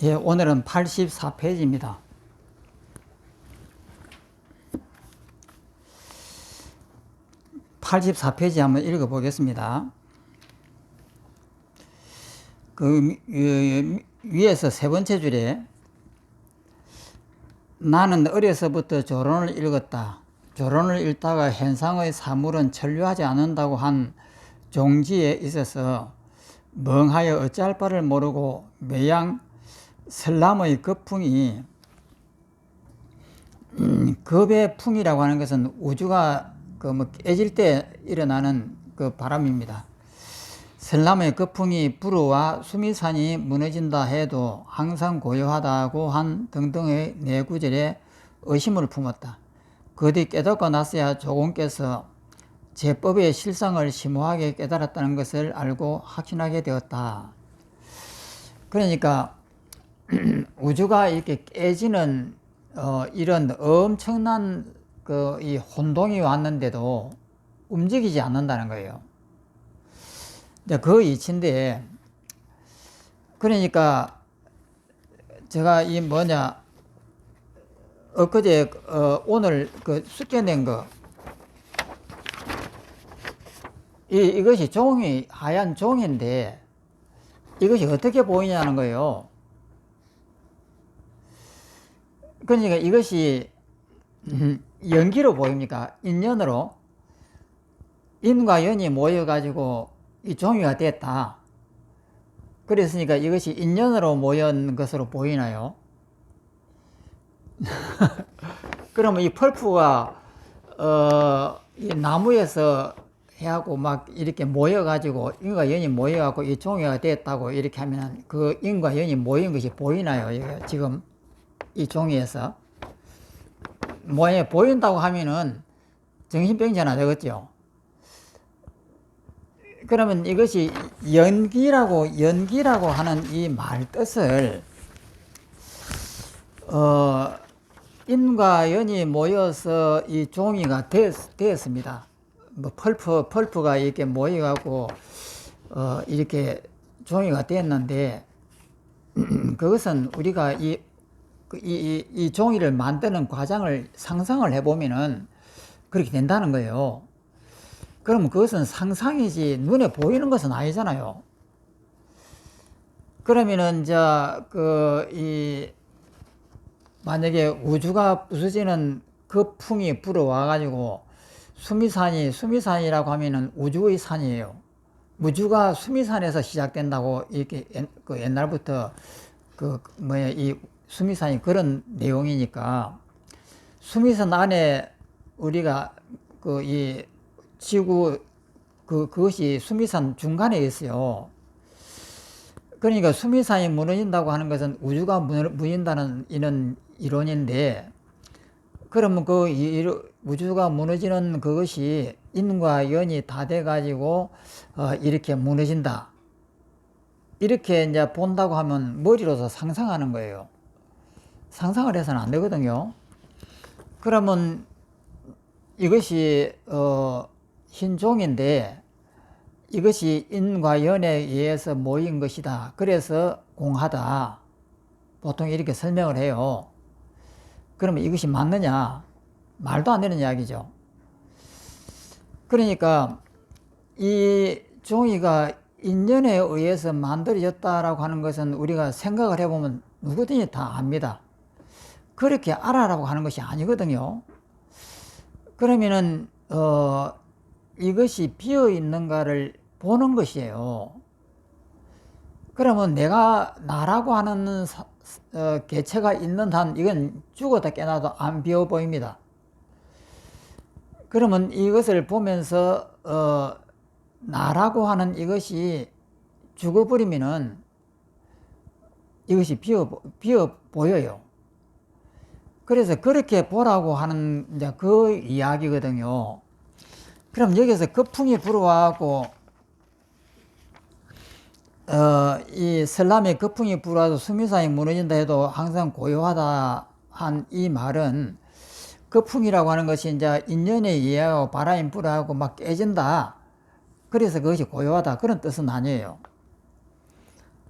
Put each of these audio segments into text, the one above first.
예, 오늘은 84페이지입니다. (84페이지) 한번 읽어보겠습니다. 위에서 세 번째 줄에 나는 어려서부터 조론을 읽었다. 조론을 읽다가 현상의 사물은 천류하지 않는다고 한 종지에 있어서 멍하여 어찌할 바를 모르고 매양 설람의 거풍이, 겁의 풍이라고 하는 것은 우주가 깨질 때 일어나는 그 바람입니다. 설람의 거풍이 불어와 수미산이 무너진다 해도 항상 고요하다고 한 등등의 네 구절에 의심을 품었다. 그 뒤 깨닫고 나서야 조공께서 제법의 실상을 심오하게 깨달았다는 것을 알고 확신하게 되었다. 그러니까 우주가 이렇게 깨지는 이런 엄청난 이 혼동이 왔는데도 움직이지 않는다는 거예요. 그 이치인데, 그러니까 제가 엊그제 오늘 숙제 낸 거, 이것이 종이 하얀 종인데 이것이 어떻게 보이냐는 거예요. 그러니까 이것이 연기로 보입니까? 인연으로? 인과 연이 모여가지고 이 종이가 됐다. 그랬으니까 이것이 인연으로 모인 것으로 보이나요? 그러면 이 펄프가 이 나무에서 해하고 막 이렇게 모여가지고 인과 연이 모여가지고 이 종이가 됐다고 이렇게 하면 그 인과 연이 모인 것이 보이나요? 지금 이 종이에서 모양이 보인다고 하면은 정신병자나 되겠죠. 그러면 이것이 연기라고 하는 이 말 뜻을 인과 연이 모여서 이 종이가 되었습니다. 펄프가 이렇게 모여갖고 이렇게 종이가 됐는데 그것은 우리가 이 종이를 만드는 과정을 상상을 해보면은 그렇게 된다는 거예요. 그럼 그것은 상상이지 눈에 보이는 것은 아니잖아요. 그러면은 만약에 우주가 부서지는 그 풍이 불어와가지고 수미산이라고 하면은 우주의 산이에요. 우주가 수미산에서 시작된다고 이렇게 옛날부터 이 수미산이 그런 내용이니까 수미산 안에 우리가 이 지구 그것이 수미산 중간에 있어요. 그러니까 수미산이 무너진다고 하는 것은 우주가 무너진다는 이런 이론인데, 그러면 우주가 무너지는 그것이 인과 연이 다 돼가지고 이렇게 무너진다. 이렇게 이제 본다고 하면 머리로서 상상하는 거예요. 상상을 해서는 안 되거든요. 그러면 이것이 흰 종인데 이것이 인과 연에 의해서 모인 것이다. 그래서 공하다. 보통 이렇게 설명을 해요. 그러면 이것이 맞느냐? 말도 안 되는 이야기죠. 그러니까 이 종이가 인연에 의해서 만들어졌다라고 하는 것은 우리가 생각을 해보면 누구든지 다 압니다. 그렇게 알아라고 하는 것이 아니거든요. 그러면은 이것이 비어 있는가를 보는 것이에요. 그러면 나라고 하는 개체가 있는 한 이건 죽어도 깨나도 안 비어 보입니다. 그러면 이것을 보면서 나라고 하는 이것이 죽어버리면은 이것이 비어 보여요. 그래서 그렇게 보라고 하는 이제 그 이야기거든요. 그럼 여기서 거풍이 불어와갖고 이 설람의 거풍이 불어와서 수미산이 무너진다 해도 항상 고요하다 한 이 말은, 거풍이라고 하는 것이 이제 인연에 의하여 바람이 불어하고 막 깨진다. 그래서 그것이 고요하다. 그런 뜻은 아니에요.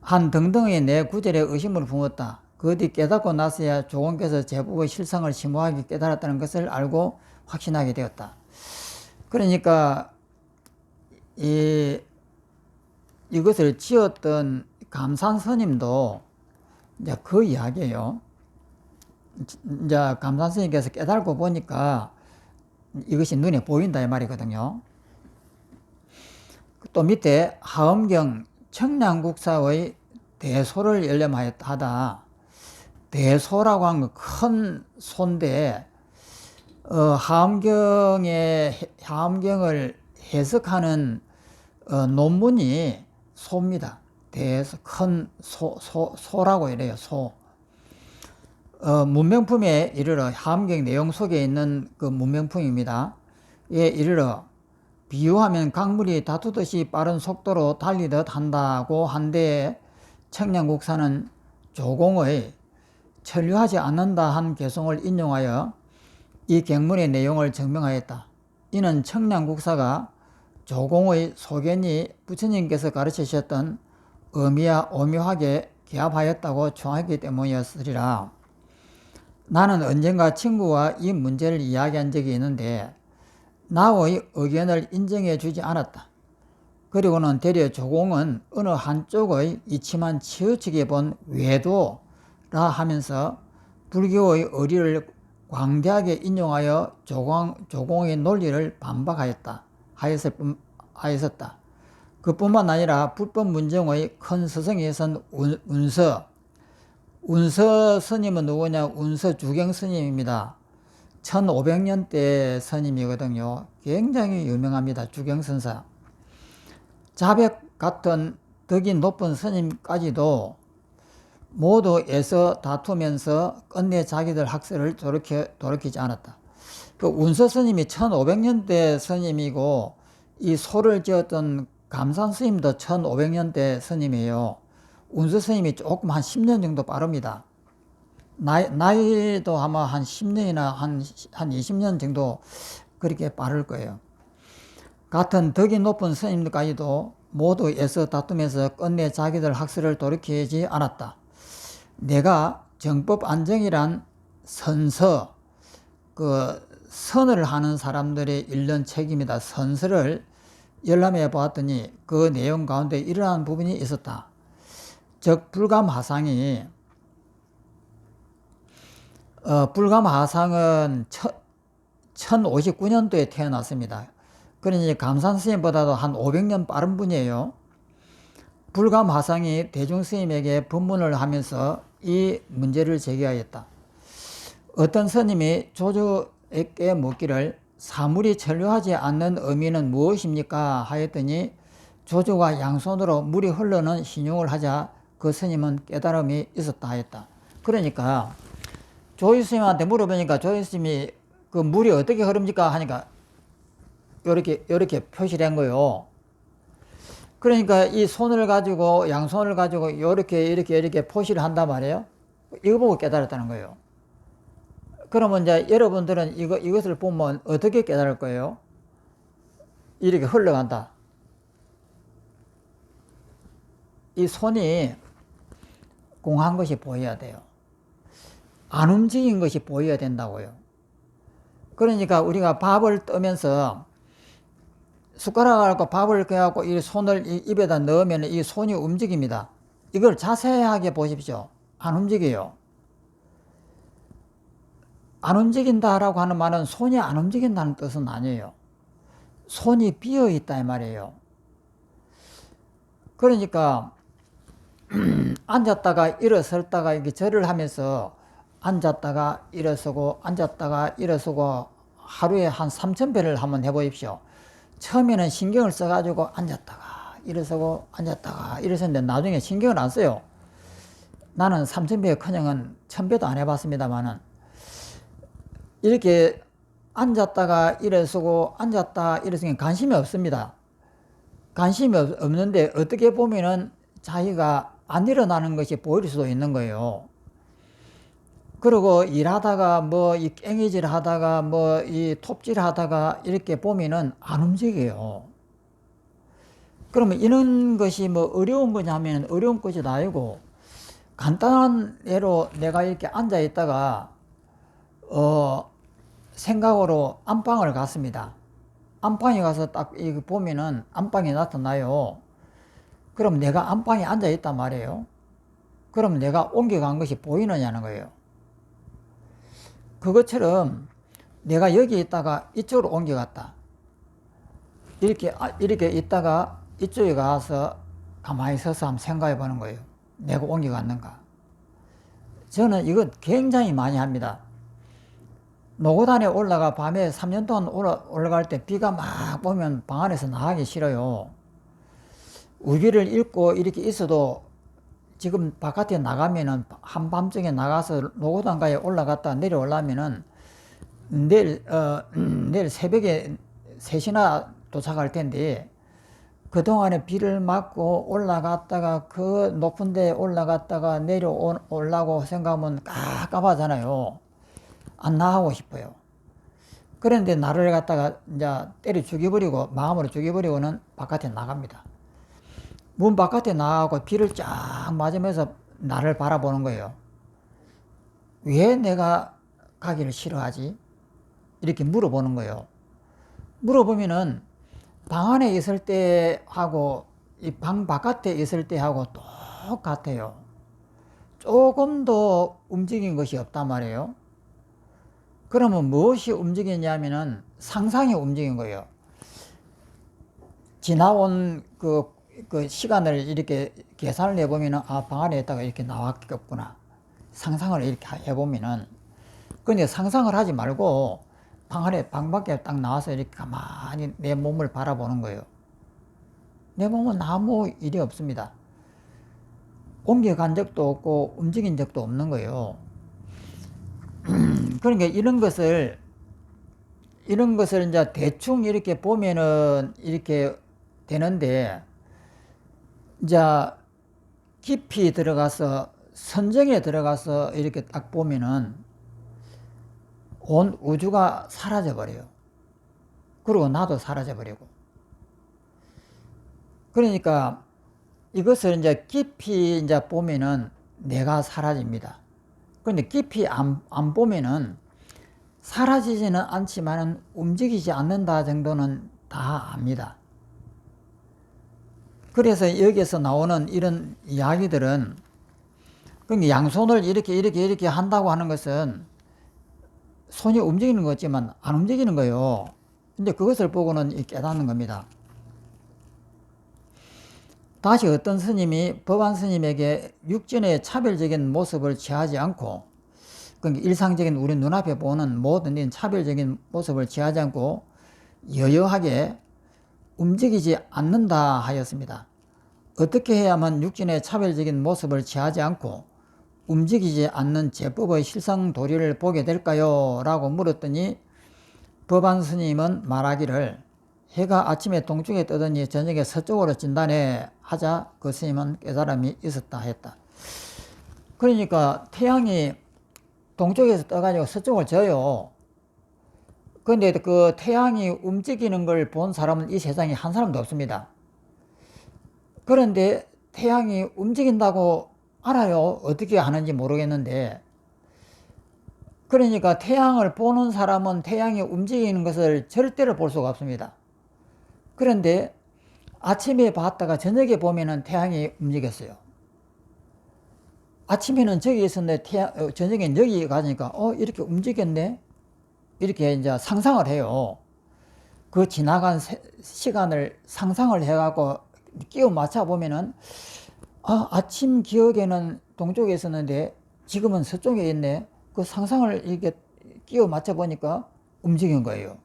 한 등등의 내 구절에 의심을 품었다. 그 뒤 깨닫고 나서야 조공께서 제법의 실상을 심오하게 깨달았다는 것을 알고 확신하게 되었다. 그러니까 이것을 지었던 감산 스님도 이제 그 이야기예요. 이제 감산 스님께서 깨달고 보니까 이것이 눈에 보인다 이 말이거든요. 또 밑에 하엄경 청량국사의 대소를 열렴하다. 대소라고 하는 건 큰 소인데 하엄경을 해석하는 논문이 소입니다. 큰 소라고 이래요. 소. 문명품에 이르러 하엄경 내용 속에 있는 그 문명품입니다. 에 이르러 비유하면 강물이 다투듯이 빠른 속도로 달리듯 한다고 한데 청량국사는 조공의 천류하지 않는다 한 개성을 인용하여 이 객문의 내용을 증명하였다. 이는 청량국사가 조공의 소견이 부처님께서 가르치셨던 의미와 오묘하게 기합하였다고 총하기 때문이었으리라. 나는 언젠가 친구와 이 문제를 이야기한 적이 있는데 나의 의견을 인정해 주지 않았다. 그리고는 되려 조공은 어느 한쪽의 이치만 치우치게 본 외도라 하면서 불교의 의리를 광대하게 인용하여 조공의 논리를 반박하였다. 하였었다. 그뿐만 아니라 불법 문정의 큰 스승이 선 운서 스님은 누구냐? 운서 주경 스님입니다. 1500년대 스님이거든요. 굉장히 유명합니다. 주경선사. 자백 같은 덕이 높은 스님까지도 모두 애써 다투면서 끝내 자기들 학설을 돌이키지 않았다. 그 운서 스님이 1500년대 스님이고 이 소를 지었던 감산 스님도 1500년대 스님이에요. 운서 스님이 조금 한 10년 정도 빠릅니다. 나이도 아마 한 10년이나 한 20년 정도 그렇게 빠를 거예요. 같은 덕이 높은 스님들까지도 모두 애써 다투면서 끝내 자기들 학설을 돌이키지 않았다. 내가 정법 안정이란 선서, 선을 하는 사람들의 읽는 책입니다. 선서를 열람해 보았더니 그 내용 가운데 이러한 부분이 있었다. 즉 불감하상은 1059년도에 태어났습니다. 그러니 감산 스님보다도 한 500년 빠른 분이에요. 불감하상이 대중 스님에게 법문을 하면서 이 문제를 제기하였다. 어떤 스님이 조주에게 묻기를 사물이 천류하지 않는 의미는 무엇입니까? 하였더니 조주가 양손으로 물이 흐르는 신용을 하자 그 스님은 깨달음이 있었다 하였다. 그러니까 조유 스님한테 물어보니까 조유 스님이 그 물이 어떻게 흐릅니까? 하니까 이렇게 표시를 한 거예요. 그러니까 이 손을 가지고 양손을 가지고 이렇게 표시를 한단 말이에요. 이거 보고 깨달았다는 거예요. 그러면 이제 여러분들은 이것을 보면 어떻게 깨달을 거예요? 이렇게 흘러간다. 이 손이 공한 것이 보여야 돼요. 안 움직인 것이 보여야 된다고요. 그러니까 우리가 밥을 뜨면서 숟가락을 갖고 밥을 깨갖고 이 손을 입에다 넣으면 이 손이 움직입니다. 이걸 자세하게 보십시오. 안 움직여요. 안 움직인다라고 하는 말은 손이 안 움직인다는 뜻은 아니에요. 손이 비어 있다 이 말이에요. 그러니까 앉았다가 일어섰다가 이렇게 절을 하면서 앉았다가 일어서고 앉았다가 일어서고 하루에 한 3000배를 한번 해보십시오. 처음에는 신경을 써가지고 앉았다가 일어서고 앉았다가 일어섰는데 나중에 신경을 안 써요. 나는 3000배에 커녕은 1000배도 안 해봤습니다만은 이렇게 앉았다가 일어서고 앉았다 일어서는 관심이 없습니다. 관심이 없는데 어떻게 보면은 자기가 안 일어나는 것이 보일 수도 있는 거예요. 그리고 일하다가 뭐 이 깽이질 하다가 뭐 이 톱질 하다가 이렇게 보면은 안 움직여요. 그러면 이런 것이 뭐 어려운 거냐 하면 어려운 것이 아니고, 간단한 예로 내가 이렇게 앉아 있다가 생각으로 안방을 갔습니다. 안방에 가서 딱 이거 보면은 안방이 나타나요. 그럼 내가 안방에 앉아 있단 말이에요. 그럼 내가 옮겨간 것이 보이느냐는 거예요. 그것처럼 내가 여기 있다가 이쪽으로 옮겨갔다. 이렇게 있다가 이쪽에 가서 가만히 서서 한번 생각해 보는 거예요. 내가 옮겨갔는가. 저는 이거 굉장히 많이 합니다. 노고단에 올라가 밤에 3년 동안 올라갈 때 비가 막 오면 방 안에서 나가기 싫어요. 우비를 입고 이렇게 있어도 지금 바깥에 나가면은 한밤중에 나가서 노고단가에 올라갔다 내려오려면은 내일 새벽에 3시나 도착할 텐데, 그동안에 비를 맞고 올라갔다가 그 높은 데 올라갔다가 내려오려고 생각하면 깝깝하잖아요. 안 나가고 싶어요. 그런데 나를 갖다가 이제 때려 죽여버리고, 마음으로 죽여버리고는 바깥에 나갑니다. 문 바깥에 나가고 비를 쫙 맞으면서 나를 바라보는 거예요. 왜 내가 가기를 싫어하지? 이렇게 물어보는 거예요. 물어보면은 방 안에 있을 때하고 이 방 바깥에 있을 때하고 똑같아요. 조금 더 움직인 것이 없단 말이에요. 그러면 무엇이 움직이냐면은 상상이 움직인 거예요. 지나온 그 시간을 이렇게 계산을 해보면은, 방 안에 있다가 이렇게 나왔겠구나. 상상을 이렇게 해보면은. 근데 상상을 하지 말고 방 밖에 딱 나와서 이렇게 가만히 내 몸을 바라보는 거예요. 내 몸은 아무 일이 없습니다. 옮겨간 적도 없고 움직인 적도 없는 거예요. 그러니까 이런 것을 이제 대충 이렇게 보면은 이렇게 되는데, 이제 깊이 들어가서 선정에 들어가서 이렇게 딱 보면은 온 우주가 사라져 버려요. 그리고 나도 사라져 버리고. 그러니까 이것을 이제 깊이 이제 보면은 내가 사라집니다. 그런데 깊이 안 보면은 사라지지는 않지만은 움직이지 않는다 정도는 다 압니다. 그래서 여기에서 나오는 이런 이야기들은, 그러니까 양손을 이렇게 한다고 하는 것은 손이 움직이는 것 같지만 안 움직이는 거예요. 근데 그것을 보고는 깨닫는 겁니다. 다시 어떤 스님이 법안 스님에게 육진의 차별적인 모습을 취하지 않고, 그러니까 일상적인 우리 눈앞에 보는 모든 차별적인 모습을 취하지 않고 여여하게 움직이지 않는다 하였습니다. 어떻게 해야만 육진의 차별적인 모습을 취하지 않고 움직이지 않는 제법의 실상 도리를 보게 될까요? 라고 물었더니 법안 스님은 말하기를, 해가 아침에 동쪽에 뜨더니 저녁에 서쪽으로 진다네 하자 그 스님은 깨달음이 있었다 했다. 그러니까 태양이 동쪽에서 떠가지고 서쪽을 져요. 그런데 그 태양이 움직이는 걸 본 사람은 이 세상에 한 사람도 없습니다. 그런데 태양이 움직인다고 알아요. 어떻게 하는지 모르겠는데. 그러니까 태양을 보는 사람은 태양이 움직이는 것을 절대로 볼 수가 없습니다. 그런데 아침에 봤다가 저녁에 보면은 태양이 움직였어요. 아침에는 저기 있었는데 저녁엔 여기 가니까 이렇게 움직였네? 이렇게 이제 상상을 해요. 그 지나간 시간을 상상을 해갖고 끼워 맞춰 보면은, 아침 기억에는 동쪽에 있었는데 지금은 서쪽에 있네. 그 상상을 이렇게 끼워 맞춰 보니까 움직인 거예요.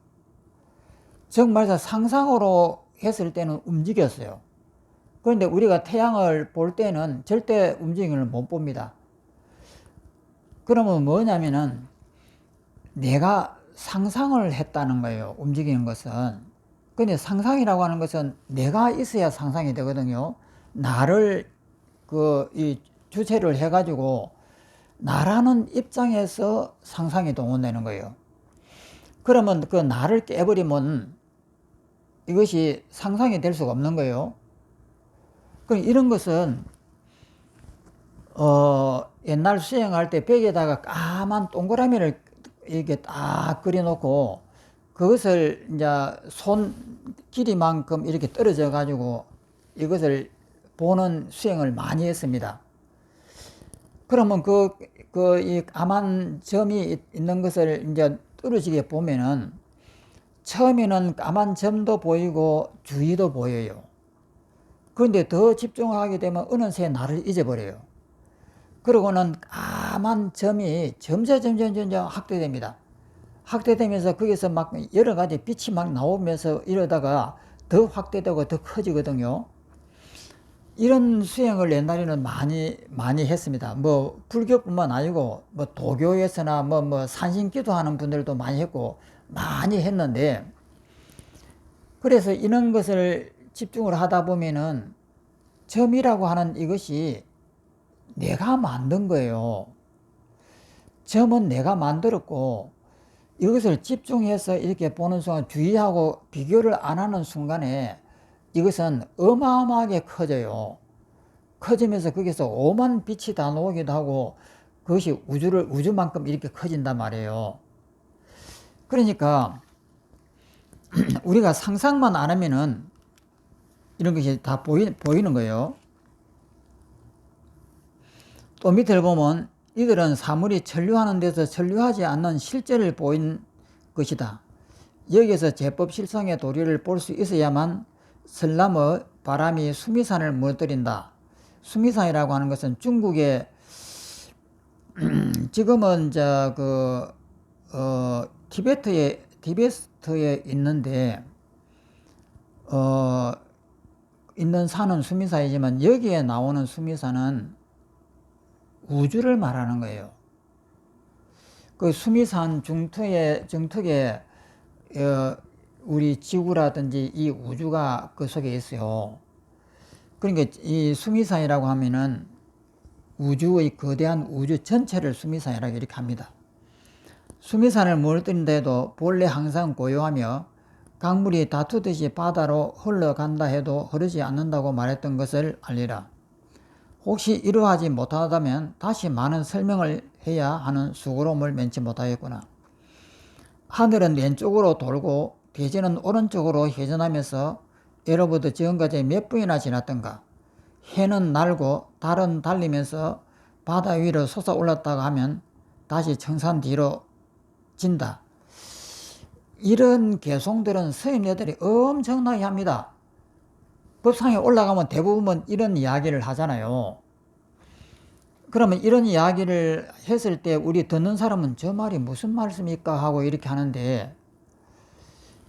정말 상상으로 했을 때는 움직였어요. 그런데 우리가 태양을 볼 때는 절대 움직임을 못 봅니다. 그러면 뭐냐면은 내가 상상을 했다는 거예요. 움직이는 것은. 근데 상상이라고 하는 것은 내가 있어야 상상이 되거든요. 나를 이 주체를 해가지고 나라는 입장에서 상상이 동원되는 거예요. 그러면 그 나를 깨버리면 이것이 상상이 될 수가 없는 거예요. 이런 것은 옛날 수행할 때 벽에다가 까만 동그라미를 이렇게 딱 그려놓고 그것을 이제 손 길이만큼 이렇게 떨어져 가지고 이것을 보는 수행을 많이 했습니다. 그러면 이 까만 점이 있는 것을 이제 뚫어지게 보면은 처음에는 까만 점도 보이고 주위도 보여요. 그런데 더 집중하게 되면 어느새 나를 잊어버려요. 그러고는 까만 점이 점점 확대됩니다. 확대되면서 거기서 막 여러 가지 빛이 막 나오면서 이러다가 더 확대되고 더 커지거든요. 이런 수행을 옛날에는 많이 했습니다. 뭐 불교뿐만 아니고 뭐 도교에서나 뭐 산신기도 하는 분들도 많이 했고 많이 했는데, 그래서 이런 것을 집중을 하다 보면은 점이라고 하는 이것이 내가 만든 거예요. 점은 내가 만들었고 이것을 집중해서 이렇게 보는 순간, 주의하고 비교를 안 하는 순간에 이것은 어마어마하게 커져요. 커지면서 거기서 오만 빛이 다 나오기도 하고 그것이 우주만큼 이렇게 커진단 말이에요. 그러니까 우리가 상상만 안 하면은 이런 것이 다 보이는 거예요. 또 밑을 보면 이들은 사물이 천류하는 데서 천류하지 않는 실제를 보인 것이다. 여기에서 제법 실상의 도리를 볼 수 있어야만 설람의 바람이 수미산을 무너뜨린다. 수미산이라고 하는 것은 중국의 지금은 티베트에 있는데 있는 산은 수미산이지만 여기에 나오는 수미산은 우주를 말하는 거예요. 그 수미산 중턱에 우리 지구라든지 이 우주가 그 속에 있어요. 그러니까 이 수미산이라고 하면은 우주의 거대한 우주 전체를 수미산이라고 이렇게 합니다. 수미산을 무너뜨린데도 본래 항상 고요하며 강물이 다투듯이 바다로 흘러간다 해도 흐르지 않는다고 말했던 것을 알리라. 혹시 이러하지 못하다면 다시 많은 설명을 해야 하는 수고로움을 면치 못하였구나. 하늘은 왼쪽으로 돌고 대지는 오른쪽으로 회전하면서 예로부터 지금까지 몇 분이나 지났던가. 해는 날고 달은 달리면서 바다 위로 솟아올랐다가 하면 다시 청산 뒤로 진다. 이런 개송들은 스님네들이 엄청나게 합니다. 법상에 올라가면 대부분 이런 이야기를 하잖아요. 그러면 이런 이야기를 했을 때 우리 듣는 사람은 저 말이 무슨 말씀입니까 하고 이렇게 하는데,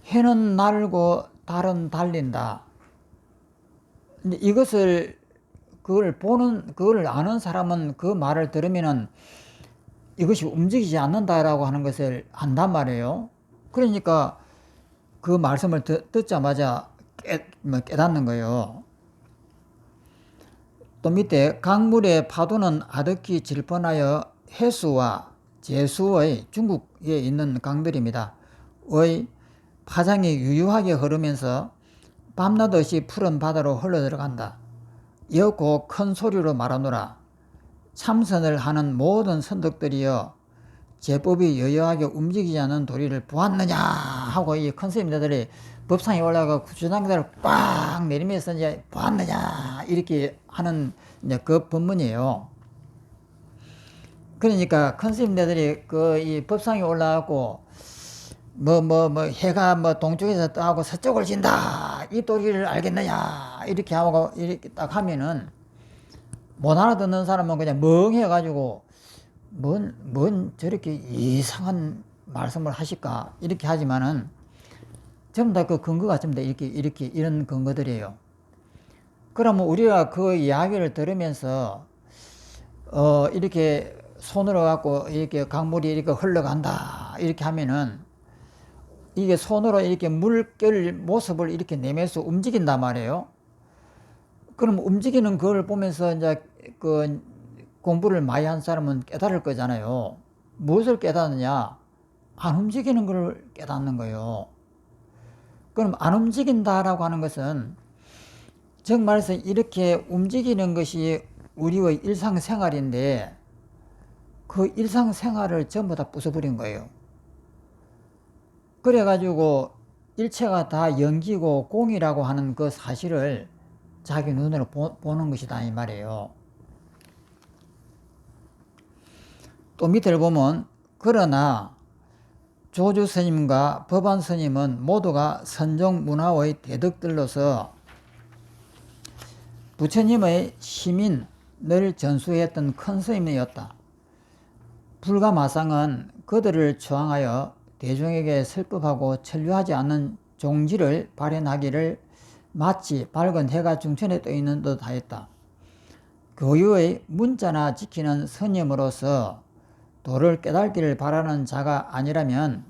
해는 날고 달은 달린다. 그걸 아는 사람은 그 말을 들으면은 이것이 움직이지 않는다라고 하는 것을 안단 말이에요. 그러니까 그 말씀을 듣자마자 깨닫는 거예요. 또 밑에 강물의 파도는 아득히 질펀하여 해수와 제수의 중국에 있는 강들입니다. 의 파장이 유유하게 흐르면서 밤낮 없이 푸른 바다로 흘러들어간다. 여고 큰 소리로 말하노라. 참선을 하는 모든 선덕들이여 제법이 여여하게 움직이지 않는 도리를 보았느냐 하고 이 큰 스님들이 법상에 올라가 주당들을 꽉 내리면서 이제 보았느냐 이렇게 하는 이제 그 법문이에요. 그러니까 큰 스님들이 이 법상에 올라가고 해가 동쪽에서 떠하고 서쪽을 진다 이 도리를 알겠느냐 이렇게 하고 이렇게 딱 하면은 못 알아듣는 사람은 그냥 멍해가지고 뭔 저렇게 이상한 말씀을 하실까 이렇게 하지만은 전부 다 그 근거가 전부 다 이런 근거들이에요. 그러면 우리가 그 이야기를 들으면서 이렇게 손으로 갖고 이렇게 강물이 이렇게 흘러간다 이렇게 하면은 이게 손으로 이렇게 물결 모습을 이렇게 내면서 움직인단 말이에요. 그럼 움직이는 걸 보면서 이제 그 공부를 많이 한 사람은 깨달을 거잖아요. 무엇을 깨닫느냐? 안 움직이는 걸 깨닫는 거예요. 그럼 안 움직인다라고 하는 것은 정말서 이렇게 움직이는 것이 우리의 일상생활인데 그 일상생활을 전부 다 부숴버린 거예요. 그래가지고 일체가 다 연기고 공이라고 하는 그 사실을 자기 눈으로 보는 것이다 이 말이에요. 또 밑을 보면 그러나 조주 스님과 법안 스님은 모두가 선종 문화의 대덕들로서 부처님의 시민을 전수했던 큰 스님이었다. 불가마상은 그들을 저항하여 대중에게 설법하고 천류하지 않는 종지를 발현하기를 마치 밝은 해가 중천에 떠 있는 듯 하였다. 교유의 문자나 지키는 스님으로서 도를 깨닫기를 바라는 자가 아니라면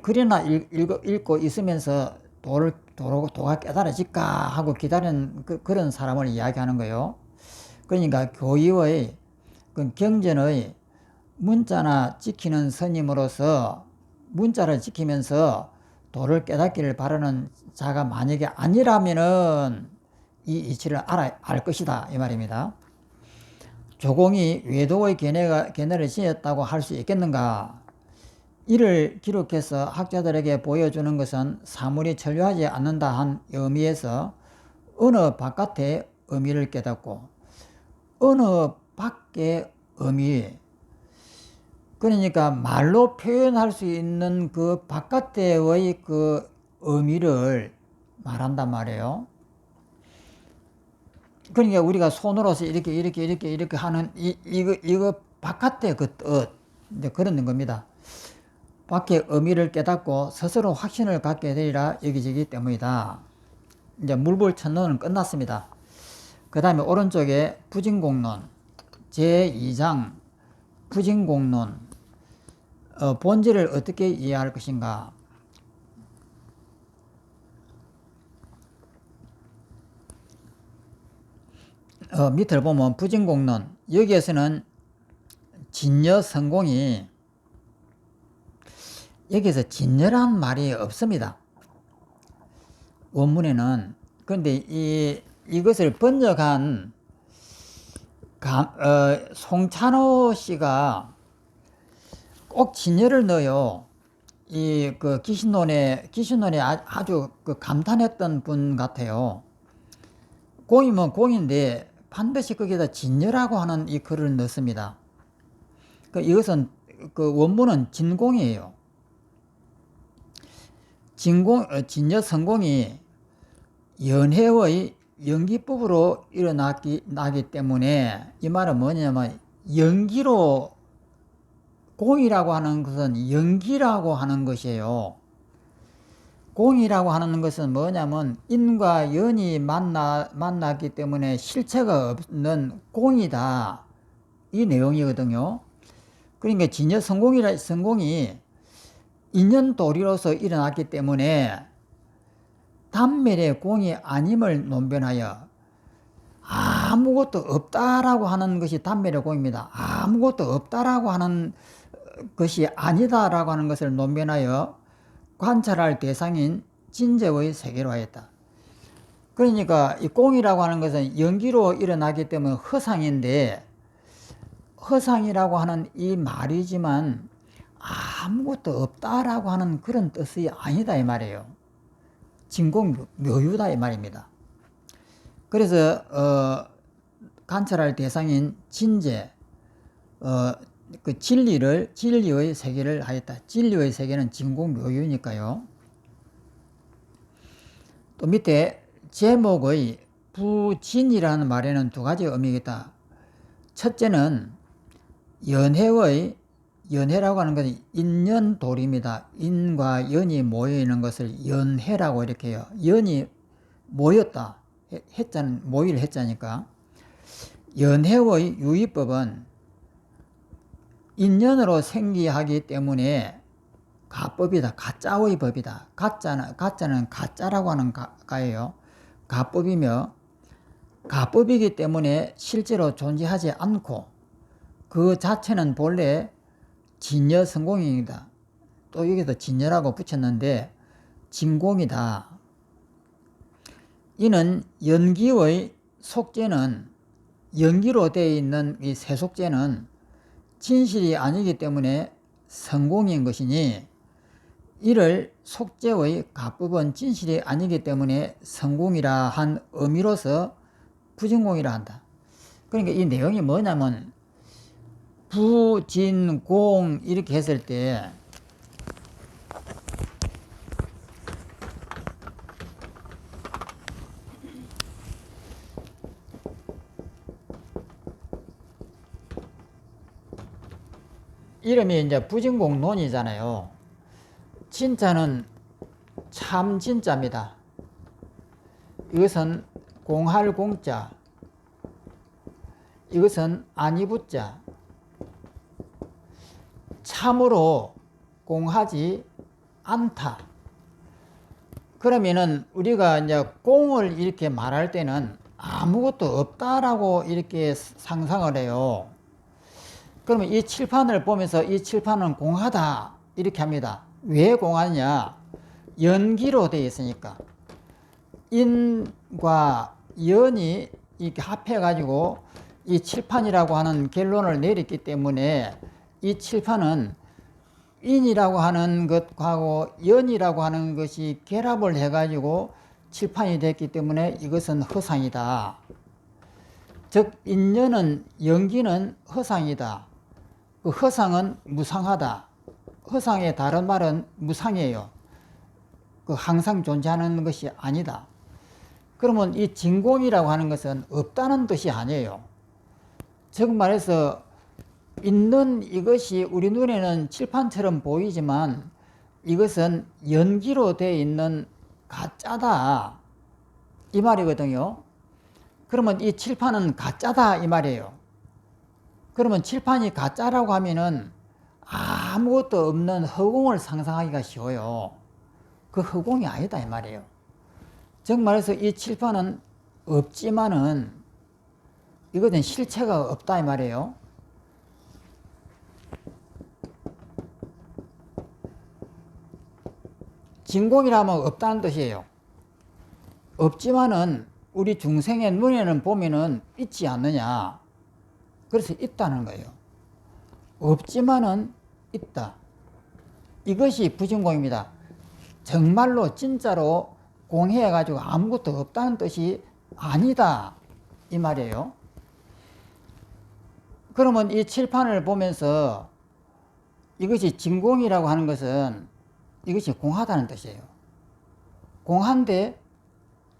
그러나 읽고 있으면서 도가 깨달아질까 하고 기다리는 그런 사람을 이야기하는 거예요. 그러니까 교유의 경전의 문자나 지키는 스님으로서 문자를 지키면서 도를 깨닫기를 바라는 자가 만약에 아니라면은 이 이치를 알 것이다 이 말입니다. 조공이 외도의 견해를 지녔다고 할 수 있겠는가? 이를 기록해서 학자들에게 보여주는 것은 사물이 천류하지 않는다 한 의미에서 어느 바깥의 의미를 깨닫고 어느 밖의 의미, 그러니까 말로 표현할 수 있는 그 바깥의 그 의미를 말한단 말이에요. 그러니까 우리가 손으로서 이렇게 하는 이거 바깥의 그 뜻, 이제 그런 겁니다. 밖의 의미를 깨닫고 스스로 확신을 갖게 되리라 여기지기 때문이다. 이제 물불천론은 끝났습니다. 그 다음에 오른쪽에 부진공론 제2장 부진공론 본질을 어떻게 이해할 것인가. 밑을 보면 부진공론 여기에서는 진여성공이 여기서 진여란 말이 없습니다. 원문에는. 그런데 이것을 번역한 송찬호 씨가 꼭 진여를 넣어요. 그 기신론에 아주 감탄했던 분 같아요. 공이면 공인데 반드시 거기다 진여라고 하는 이 글을 넣습니다. 이것은 그 원문은 진공이에요. 진여 성공이 연해의 연기법으로 일어나기 때문에 이 말은 뭐냐면 연기로 공이라고 하는 것은 연기라고 하는 것이에요. 공이라고 하는 것은 뭐냐면 인과 연이 만나기 때문에 실체가 없는 공이다 이 내용이거든요. 그러니까 진여 성공이 인연도리로서 일어났기 때문에 단멸의 공이 아님을 논변하여 아무것도 없다라고 하는 것이 단멸의 공입니다. 아무것도 없다라고 하는 것이 아니다라고 하는 것을 논변하여 관찰할 대상인 진재의 세계로 하였다. 그러니까 이 공이라고 하는 것은 연기로 일어나기 때문에 허상인데 허상이라고 하는 이 말이지만 아무것도 없다라고 하는 그런 뜻이 아니다 이 말이에요. 진공묘유다 이 말입니다. 그래서 관찰할 대상인 진재 그 진리의 세계를 하였다. 진리의 세계는 진공묘유니까요. 또 밑에 제목의 부진이라는 말에는 두 가지 의미가 있다. 첫째는 연해라고 하는 것은 인연돌입니다. 인과 연이 모여있는 것을 연해라고 이렇게 해요. 연이 모였다. 모일 해자니까. 연해의 유의법은 인연으로 생기하기 때문에 가법이다. 가짜의 법이다. 가짜는 가짜라고 하는 가예요. 가법이며 가법이기 때문에 실제로 존재하지 않고 그 자체는 본래 진여 성공입니다. 또 여기서 진여라고 붙였는데 진공이다. 이는 연기의 속죄는, 연기로 되어 있는 이 세속죄는 진실이 아니기 때문에 성공인 것이니, 이를 속죄의 가법은 진실이 아니기 때문에 성공이라 한 의미로서 부진공이라 한다. 그러니까 이 내용이 뭐냐면, 부진공 이렇게 했을 때 이름이 이제 부진공론이잖아요. 진짜는 참 진짜입니다. 이것은 공할 공자, 이것은 아니부자. 참으로 공하지 않다. 그러면은 우리가 이제 공을 이렇게 말할 때는 아무것도 없다라고 이렇게 상상을 해요. 그러면 이 칠판을 보면서 이 칠판은 공하다 이렇게 합니다. 왜 공하냐? 연기로 되어 있으니까. 인과 연이 이렇게 합해 가지고 이 칠판이라고 하는 결론을 내렸기 때문에 이 칠판은 인이라고 하는 것하고 연이라고 하는 것이 결합을 해 가지고 칠판이 됐기 때문에 이것은 허상이다. 즉 인연은, 연기는 허상이다. 그 허상은 무상하다. 허상의 다른 말은 무상이에요. 그 항상 존재하는 것이 아니다. 그러면 이 진공이라고 하는 것은 없다는 뜻이 아니에요. 즉 말해서 있는 이것이 우리 눈에는 칠판처럼 보이지만 이것은 연기로 되어 있는 가짜다 이 말이거든요. 그러면 이 칠판은 가짜다 이 말이에요. 그러면 칠판이 가짜라고 하면은 아무것도 없는 허공을 상상하기가 쉬워요. 그 허공이 아니다 이 말이에요. 즉 말해서 이 칠판은 없지만은 이것은 실체가 없다 이 말이에요. 진공이라면 없다는 뜻이에요. 없지만은 우리 중생의 눈에는 보면은 있지 않느냐. 그래서 있다는 거예요. 없지만은 있다. 이것이 부진공입니다. 정말로 진짜로 공해가지고 아무것도 없다는 뜻이 아니다 이 말이에요. 그러면 이 칠판을 보면서 이것이 진공이라고 하는 것은 이것이 공하다는 뜻이에요. 공한데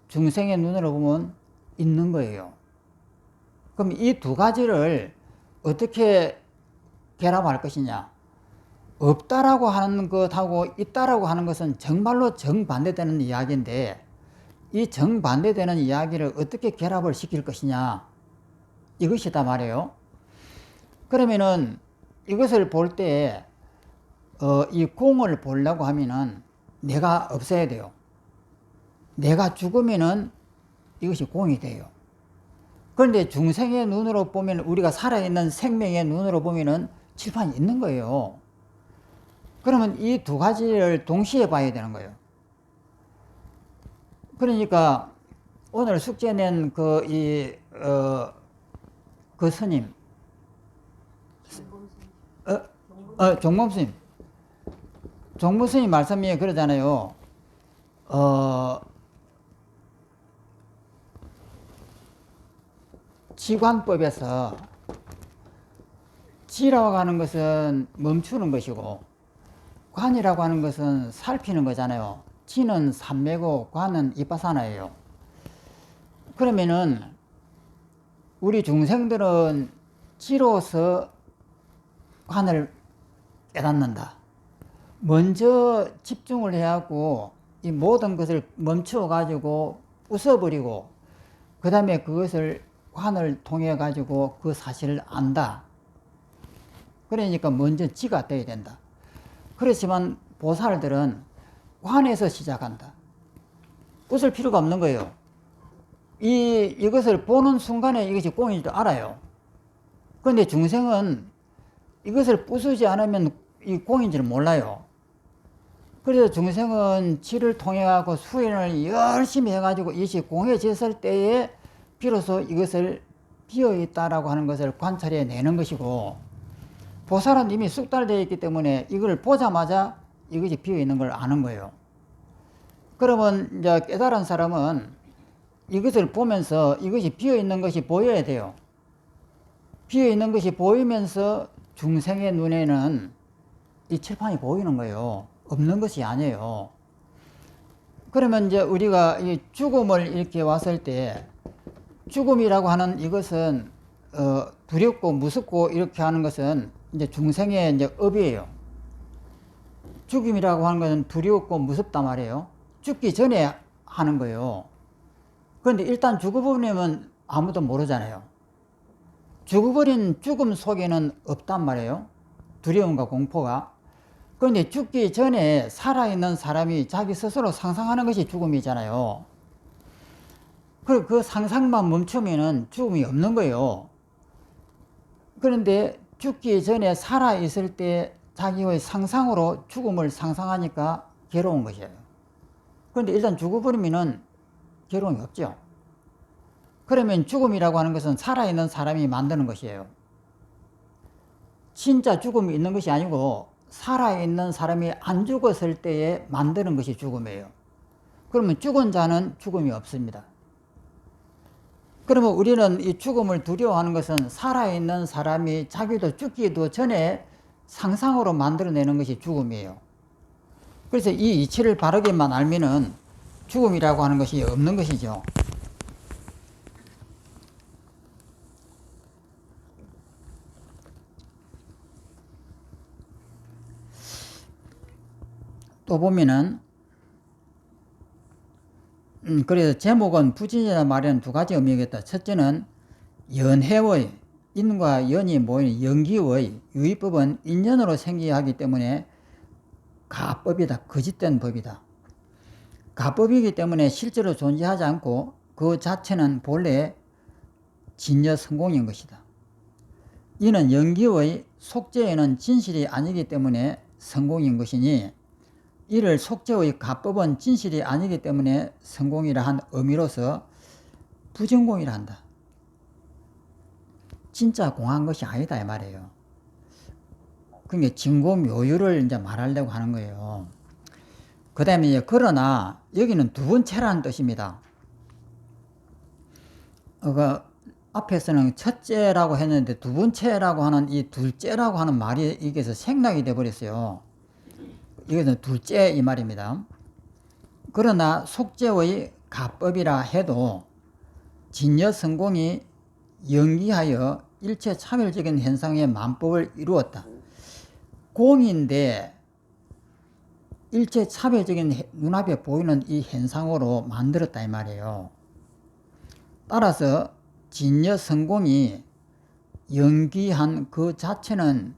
중생의 눈으로 보면 있는 거예요. 그럼 이 두 가지를 어떻게 결합할 것이냐? 없다라고 하는 것하고 있다라고 하는 것은 정말로 정반대되는 이야기인데 이 정반대되는 이야기를 어떻게 결합을 시킬 것이냐? 이것이다 말이에요. 그러면은 이것을 볼 때 이 공을 보려고 하면은 내가 없어야 돼요. 내가 죽으면은 이것이 공이 돼요. 그런데 중생의 눈으로 보면, 우리가 살아있는 생명의 눈으로 보면은 칠판이 있는 거예요. 그러면 이 두 가지를 동시에 봐야 되는 거예요. 그러니까 오늘 숙제 낸 그 스님, 종범 스님. 종범 스님 말씀이 그러잖아요. 지관법에서 지라고 하는 것은 멈추는 것이고 관이라고 하는 것은 살피는 거잖아요. 지는 삼매고 관은 이빠사나예요. 그러면은 우리 중생들은 지로서 관을 깨닫는다. 먼저 집중을 해갖고 이 모든 것을 멈춰 가지고 웃어버리고 그 다음에 그것을 관을 통해 가지고 그 사실을 안다. 그러니까 먼저 지가 돼야 된다. 그렇지만 보살들은 관에서 시작한다. 웃을 필요가 없는 거예요. 이것을 보는 순간에 이것이 공인 줄 알아요. 그런데 중생은 이것을 부수지 않으면 이 공인 줄 몰라요. 그래서 중생은 치를 통해 가고 수행을 열심히 해가지고 이것이 공해졌을 때에 비로소 이것을 비어있다라고 하는 것을 관찰해 내는 것이고, 보살은 이미 숙달되어 있기 때문에 이걸 보자마자 이것이 비어있는 걸 아는 거예요. 그러면 이제 깨달은 사람은 이것을 보면서 이것이 비어있는 것이 보여야 돼요. 비어있는 것이 보이면서 중생의 눈에는 이 칠판이 보이는 거예요. 없는 것이 아니에요. 그러면 이제 우리가 이 죽음을 이렇게 왔을 때, 죽음이라고 하는 이것은 두렵고 무섭고 이렇게 하는 것은 이제 중생의 이제 업이에요. 죽음이라고 하는 것은 두렵고 무섭단 말이에요. 죽기 전에 하는 거예요. 그런데 일단 죽어버리면 아무도 모르잖아요. 죽어버린 죽음 속에는 없단 말이에요. 두려움과 공포가. 그런데 죽기 전에 살아있는 사람이 자기 스스로 상상하는 것이 죽음이잖아요. 그 상상만 멈추면은 죽음이 없는 거예요. 그런데 죽기 전에 살아있을 때 자기의 상상으로 죽음을 상상하니까 괴로운 것이에요. 그런데 일단 죽어버리면은 괴로움이 없죠. 그러면 죽음이라고 하는 것은 살아있는 사람이 만드는 것이에요. 진짜 죽음이 있는 것이 아니고 살아있는 사람이 안 죽었을 때에 만드는 것이 죽음이에요. 그러면 죽은 자는 죽음이 없습니다. 그러면 우리는 이 죽음을 두려워하는 것은 살아있는 사람이 자기도 죽기도 전에 상상으로 만들어내는 것이 죽음이에요. 그래서 이 이치를 바르게만 알면은 죽음이라고 하는 것이 없는 것이죠. 또 보면은 그래서 제목은 부진이라는 말에는 두 가지 의미겠다. 첫째는 연해의, 인과 연이 모이는 연기의 유의법은 인연으로 생기하기 때문에 가법이다. 거짓된 법이다. 가법이기 때문에 실제로 존재하지 않고 그 자체는 본래 진여 성공인 것이다. 이는 연기의 속죄에는 진실이 아니기 때문에 성공인 것이니, 이를 속죄의 가법은 진실이 아니기 때문에 성공이라 한 의미로서 부전공이라 한다. 진짜 공한 것이 아니다 이 말이에요. 그러니까 진공묘유를 이제 말하려고 하는 거예요. 그 다음에 이제 그러나 여기는 두 번째라는 뜻입니다. 앞에서는 첫째라고 했는데 두 번째라고 하는 이 둘째라고 하는 말이 여기서 생략이 돼 버렸어요. 이것은 둘째 이 말입니다. 그러나 속죄의 가법이라 해도 진여 성공이 연기하여 일체 차별적인 현상의 만법을 이루었다. 공인데 일체 차별적인 눈앞에 보이는 이 현상으로 만들었다 이 말이에요. 따라서 진여 성공이 연기한 그 자체는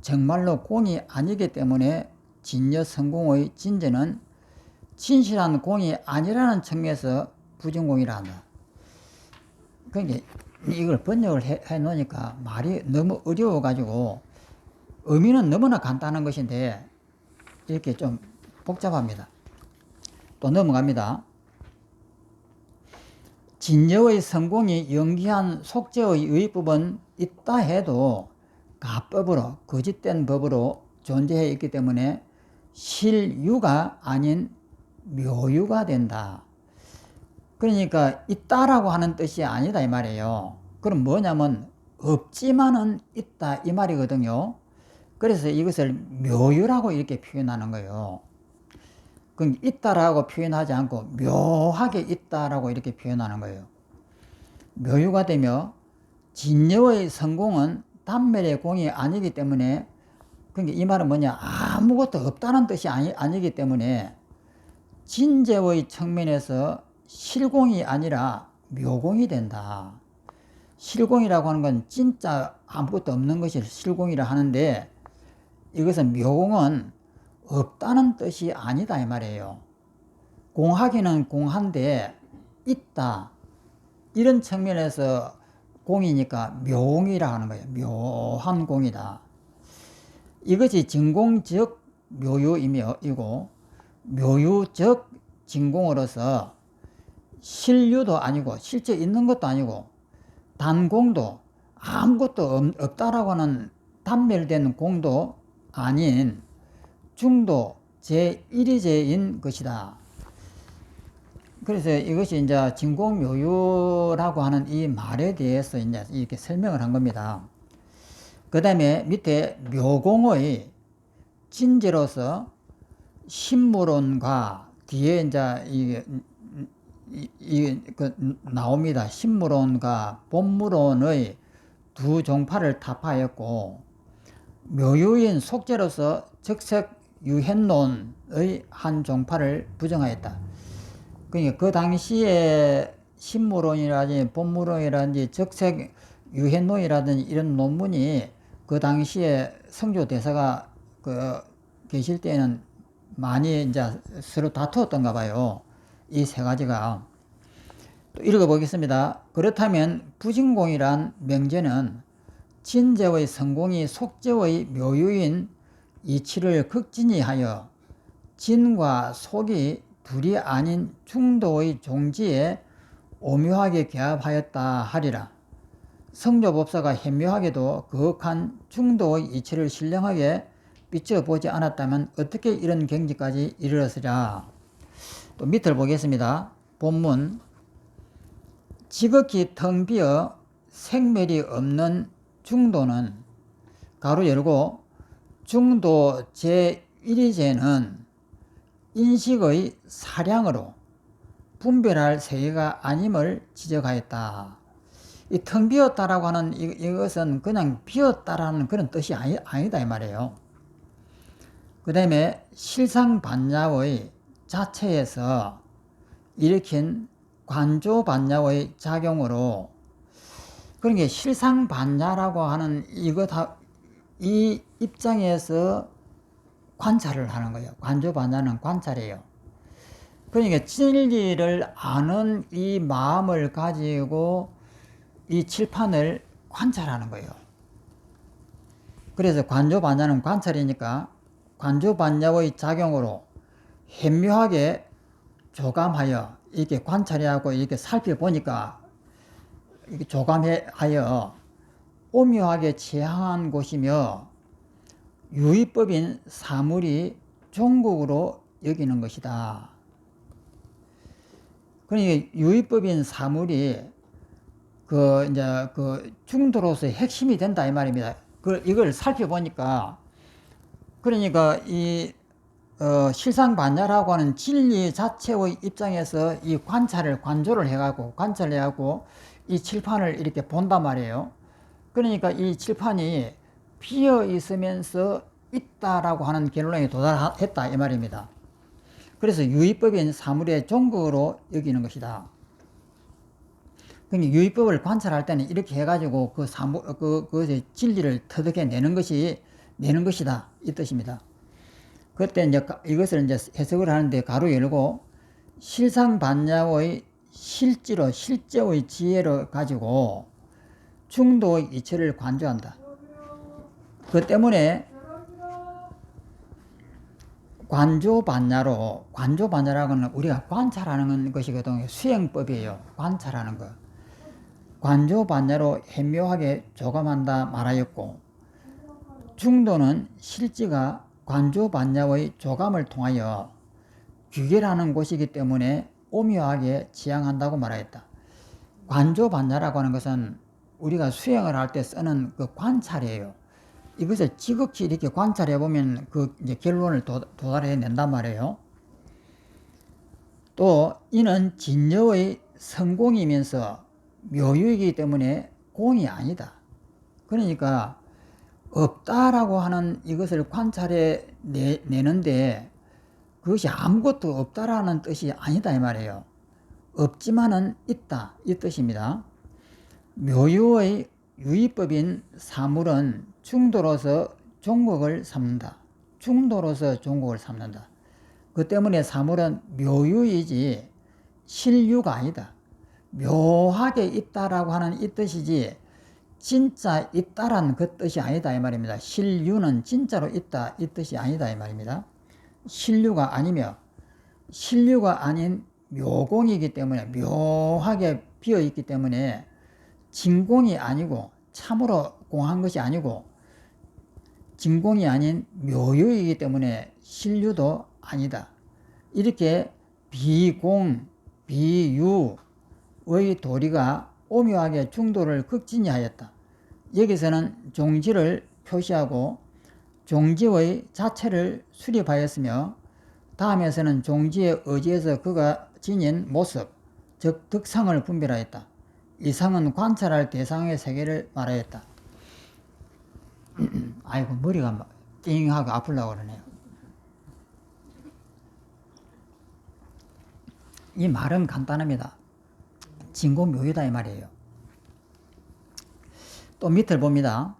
정말로 공이 아니기 때문에 진여 성공의 진제는 진실한 공이 아니라는 측면에서 부정공이라 한다. 그러니까 이걸 번역을 해 놓으니까 말이 너무 어려워 가지고 의미는 너무나 간단한 것인데 이렇게 좀 복잡합니다. 또 넘어갑니다. 진여의 성공이 연기한 속죄의 의법은 있다 해도 가법으로 거짓된 법으로 존재해 있기 때문에 실유가 아닌 묘유가 된다. 그러니까 있다라고 하는 뜻이 아니다 이 말이에요. 그럼 뭐냐면 없지만은 있다 이 말이거든요. 그래서 이것을 묘유라고 이렇게 표현하는 거예요. 그럼 있다라고 표현하지 않고 묘하게 있다라고 이렇게 표현하는 거예요. 묘유가 되며 진여의 성공은 단멸의 공이 아니기 때문에, 그러니까 이 말은 뭐냐, 아무것도 없다는 뜻이 아니기 때문에 진재의 측면에서 실공이 아니라 묘공이 된다. 실공이라고 하는 건 진짜 아무것도 없는 것이 실공이라 하는데, 이것은 묘공은 없다는 뜻이 아니다 이 말이에요. 공하기는 공한데 있다, 이런 측면에서 공이니까 묘공이라 하는 거예요. 묘한 공이다. 이것이 진공적 묘유이고, 묘유적 진공으로서 실유도 아니고 실제 있는 것도 아니고 단공도 아무것도 없다라고 하는 단멸된 공도 아닌 중도 제1위제인 것이다. 그래서 이것이 이제 진공묘유라고 하는 이 말에 대해서 이제 이렇게 설명을 한 겁니다. 그 다음에 밑에 묘공의 진제로서 신무론과 뒤에 이제 나옵니다. 신무론과 본무론의 두 종파를 타파했고, 묘유인 속죄로서 적색 유현론의 한 종파를 부정하였다. 그러니까 그 당시에 신무론이라든지 본무론이라든지 적색 유현론이라든지 이런 논문이 그 당시에 성조 대사가 계실 때는 많이 이제 서로 다투었던가 봐요. 이 세 가지가. 또 읽어보겠습니다. 그렇다면 부진공이란 명제는 진제의 성공이 속제의 묘유인 이치를 극진히하여 진과 속이 둘이 아닌 중도의 종지에 오묘하게 결합하였다 하리라. 성조법사가 현묘하게도 거룩한 중도의 이치를 신령하게 비춰보지 않았다면 어떻게 이런 경지까지 이르렀으랴. 또 밑을 보겠습니다. 본문. 지극히 텅 비어 생멸이 없는 중도는 가로 열고 중도 제1위제는 인식의 사량으로 분별할 세계가 아님을 지적하였다. 이 텅 비었다라고 하는 이것은 그냥 비었다라는 그런 뜻이 아니다 이 말이에요. 그 다음에 실상반야의 자체에서 일으킨 관조반야의 작용으로, 그러니까 실상반야라고 하는 이 입장에서 관찰을 하는 거예요. 관조반야는 관찰이에요. 그러니까 진리를 아는 이 마음을 가지고 이 칠판을 관찰하는 거예요. 그래서 관조반야는 관찰이니까 관조반야의 작용으로 현묘하게 조감하여 이렇게 관찰하고 이렇게 살펴보니까 이렇게 조감하여 오묘하게 취향한 곳이며 유의법인 사물이 종국으로 여기는 것이다. 그러니까 유의법인 사물이 이제 중도로서의 핵심이 된다 이 말입니다. 이걸 살펴보니까, 그러니까 실상반야라고 하는 진리 자체의 입장에서 이 관조를 해가지고 이 칠판을 이렇게 본단 말이에요. 그러니까 이 칠판이 비어 있으면서 있다라고 하는 결론에 도달했다 이 말입니다. 그래서 유의법인 사물의 종국으로 여기는 것이다. 그러니까 유의법을 관찰할 때는 이렇게 해가지고 그 진리를 터득해 내는 것이다 이 뜻입니다. 그때 이제 이것을 이제 해석을 하는데 가로 열고 실상반야의 실제의 지혜를 가지고 중도의 이치를 관조한다. 그 때문에 관조반야라고 하는 우리가 관찰하는 것이거든요. 수행법이에요. 관찰하는 것. 관조반야로 현묘하게 조감한다 말하였고, 중도는 실지가 관조반야의 조감을 통하여 규결하는 곳이기 때문에 오묘하게 지향한다고 말하였다. 관조반야라고 하는 것은 우리가 수행을 할 때 쓰는 그 관찰이에요. 이것을 지극히 이렇게 관찰해 보면 이제 결론을 도달해 낸단 말이에요. 또 이는 진여의 성공이면서 묘유이기 때문에 공이 아니다. 그러니까 없다라고 하는 이것을 관찰해 내는데 그것이 아무것도 없다라는 뜻이 아니다 이 말이에요. 없지만은 있다 이 뜻입니다. 묘유의 유의법인 사물은 중도로서 종국을 삼는다. 그 때문에 사물은 묘유이지 실유가 아니다. 묘하게 있다라고 하는 이 뜻이지 진짜 있다라는 그 뜻이 아니다 이 말입니다. 실유는 진짜로 있다 이 뜻이 아니다 이 말입니다. 실유가 아니며 신류가 아닌 묘공이기 때문에, 묘하게 비어 있기 때문에 진공이 아니고, 참으로 공한 것이 아니고 진공이 아닌 묘유이기 때문에 신류도 아니다. 이렇게 비공, 비유의 도리가 오묘하게 중도를 극진히하였다. 여기서는 종지를 표시하고 종지의 자체를 수립하였으며, 다음에서는 종지의 의지에서 그가 지닌 모습, 즉 득상을 분별하였다. 이상은 관찰할 대상의 세계를 말하였다. 아이고, 머리가 막 띵하고 아프려고 그러네요. 이 말은 간단합니다. 진공묘유다 이 말이에요. 또 밑을 봅니다.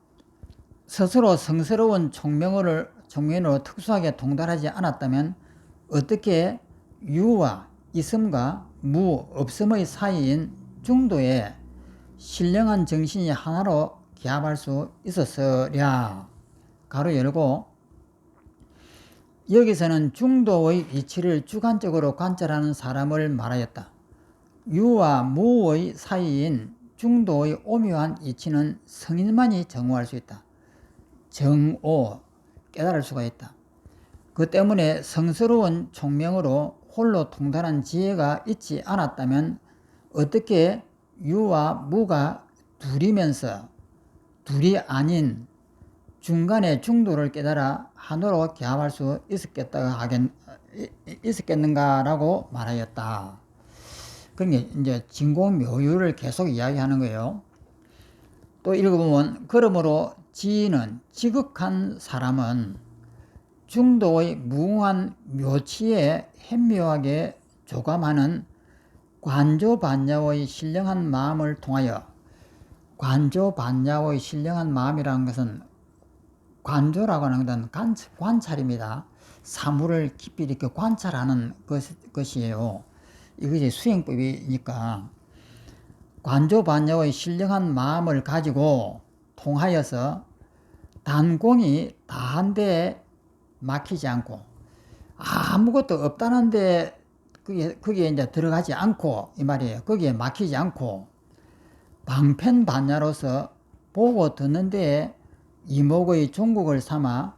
스스로 성스러운 총명으로 특수하게 통달하지 않았다면 어떻게 유와 있음과 무, 없음의 사이인 중도에 신령한 정신이 하나로 기합할 수 있었으랴. 가로 열고, 여기서는 중도의 위치를 주관적으로 관찰하는 사람을 말하였다. 유와 무의 사이인 중도의 오묘한 이치는 성인만이 정오할 수 있다. 정오, 깨달을 수가 있다. 그 때문에 성스러운 총명으로 홀로 통달한 지혜가 있지 않았다면 어떻게 유와 무가 둘이면서 둘이 아닌 중간의 중도를 깨달아 하나로 기합할 수 있었겠는가라고 말하였다. 그러니까 이제 진공묘유를 계속 이야기하는 거예요. 또 읽어보면, 그러므로 지인은, 지극한 사람은 중도의 무궁한 묘치에 현묘하게 조감하는 관조반야의 신령한 마음을 통하여, 관조반야의 신령한 마음이라는 것은, 관조라고 하는 것은 관찰입니다. 사물을 깊이 이렇게 관찰하는 것이에요. 이것이 수행법이니까 관조반야의 신령한 마음을 가지고 통하여서 단공이 다한 데에 막히지 않고, 아무것도 없다는데 거기에 이제 들어가지 않고, 이 말이에요. 거기에 막히지 않고 방편반야로서 보고 듣는 데에 이목의 종국을 삼아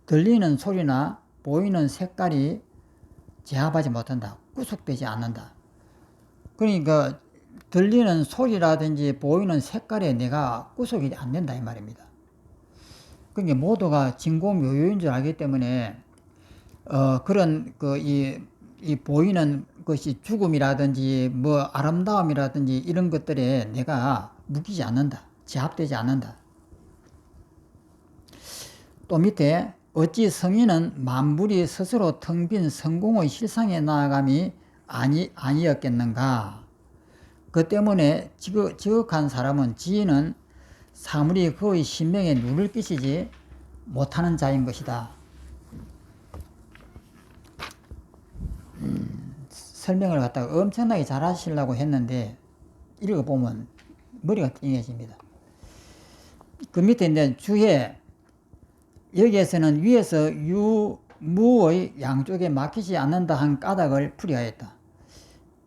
들리는 소리나 보이는 색깔이 제압하지 못한다. 구속되지 않는다. 그러니까 들리는 소리라든지 보이는 색깔에 내가 구속이 안 된다 이 말입니다. 그러니까 모두가 진공묘유인 줄 알기 때문에 그런 이 보이는 것이 죽음이라든지 뭐 아름다움이라든지 이런 것들에 내가 묶이지 않는다. 제압되지 않는다. 또 밑에, 어찌 성인은 만물이 스스로 텅 빈 성공의 실상에 나아감이 아니었겠는가. 그 때문에 지극한 사람은, 지인은 사물이 그의 신명에 눈을 끼치지 못하는 자인 것이다. 설명을 갖다가 엄청나게 잘 하시려고 했는데 읽어보면 머리가 띵해집니다. 그 밑에 이제 주해, 여기에서는 위에서 유, 무의 양쪽에 막히지 않는다 한 까닭을 풀이하였다.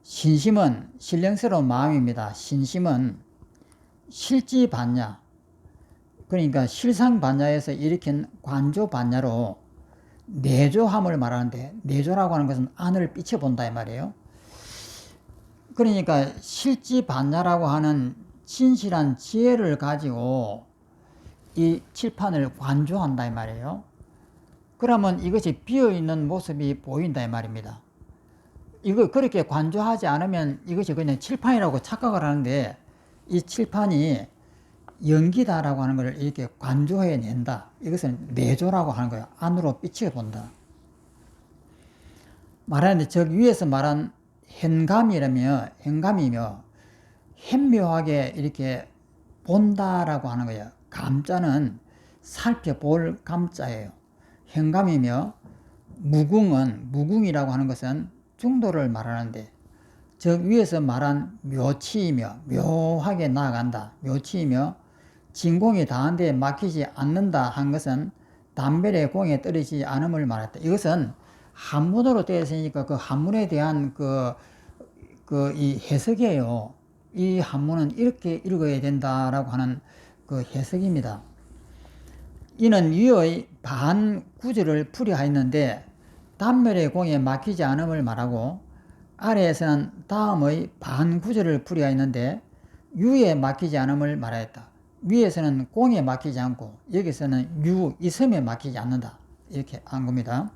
신심은 신령스러운 마음입니다. 신심은 실지반야, 그러니까 실상반야에서 일으킨 관조반야로 내조함을 말하는데, 내조라고 하는 것은 안을 비춰본다 이 말이에요. 그러니까 실지반야라고 하는 진실한 지혜를 가지고 이 칠판을 관조한다 이 말이에요. 그러면 이것이 비어있는 모습이 보인다 이 말입니다. 이거 그렇게 관조하지 않으면 이것이 그냥 칠판이라고 착각을 하는데, 이 칠판이 연기다라고 하는 것을 이렇게 관조해 낸다. 이것은 내조라고 하는 거예요. 안으로 비춰본다. 말하는데 저 위에서 말한 현감이며 현묘하게 이렇게 본다라고 하는 거예요. 감자는 살펴볼 감자예요. 현감이며, 무궁이라고 하는 것은 중도를 말하는데, 저 위에서 말한 묘치이며, 묘하게 나아간다. 묘치이며 진공이 다한 데에 막히지 않는다 한 것은 담벨의 공에 떨어지지 않음을 말했다. 이것은 한문으로 되어 있으니까 그 한문에 대한 이 해석이에요. 이 한문은 이렇게 읽어야 된다라고 하는 그 해석입니다. 이는 위의 반 구절을 풀이하였는데 단멸의 공에 막히지 않음을 말하고, 아래에서는 다음의 반 구절을 풀이하였는데 유에 막히지 않음을 말하였다. 위에서는 공에 막히지 않고 여기서는 이섬에 막히지 않는다, 이렇게 한 겁니다.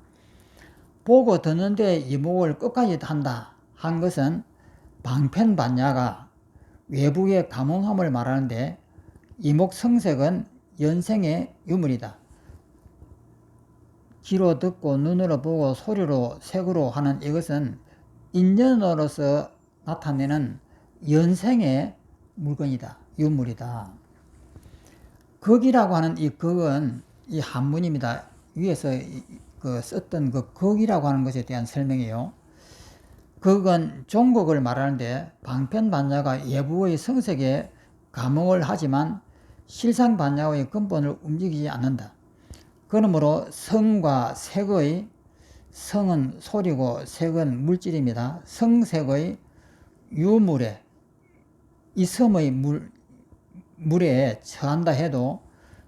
보고 듣는데 이목을 끝까지 한다 한 것은 방편반야가 외부의 감흥함을 말하는데, 이목성색은 연생의 유물이다. 귀로 듣고 눈으로 보고 소리로 색으로 하는 이것은 인연으로서 나타내는 연생의 물건이다, 유물이다. 극이라고 하는 이 극은 이 한문입니다. 위에서 썼던 그 극이라고 하는 것에 대한 설명이에요. 극은 종극을 말하는데 방편반야가 예부의 성색에 감흥을 하지만 실상반야의 근본을 움직이지 않는다. 그러므로 성과 색의, 성은 소리고 색은 물질입니다. 성색의 유물에, 이섬의 물에 처한다 해도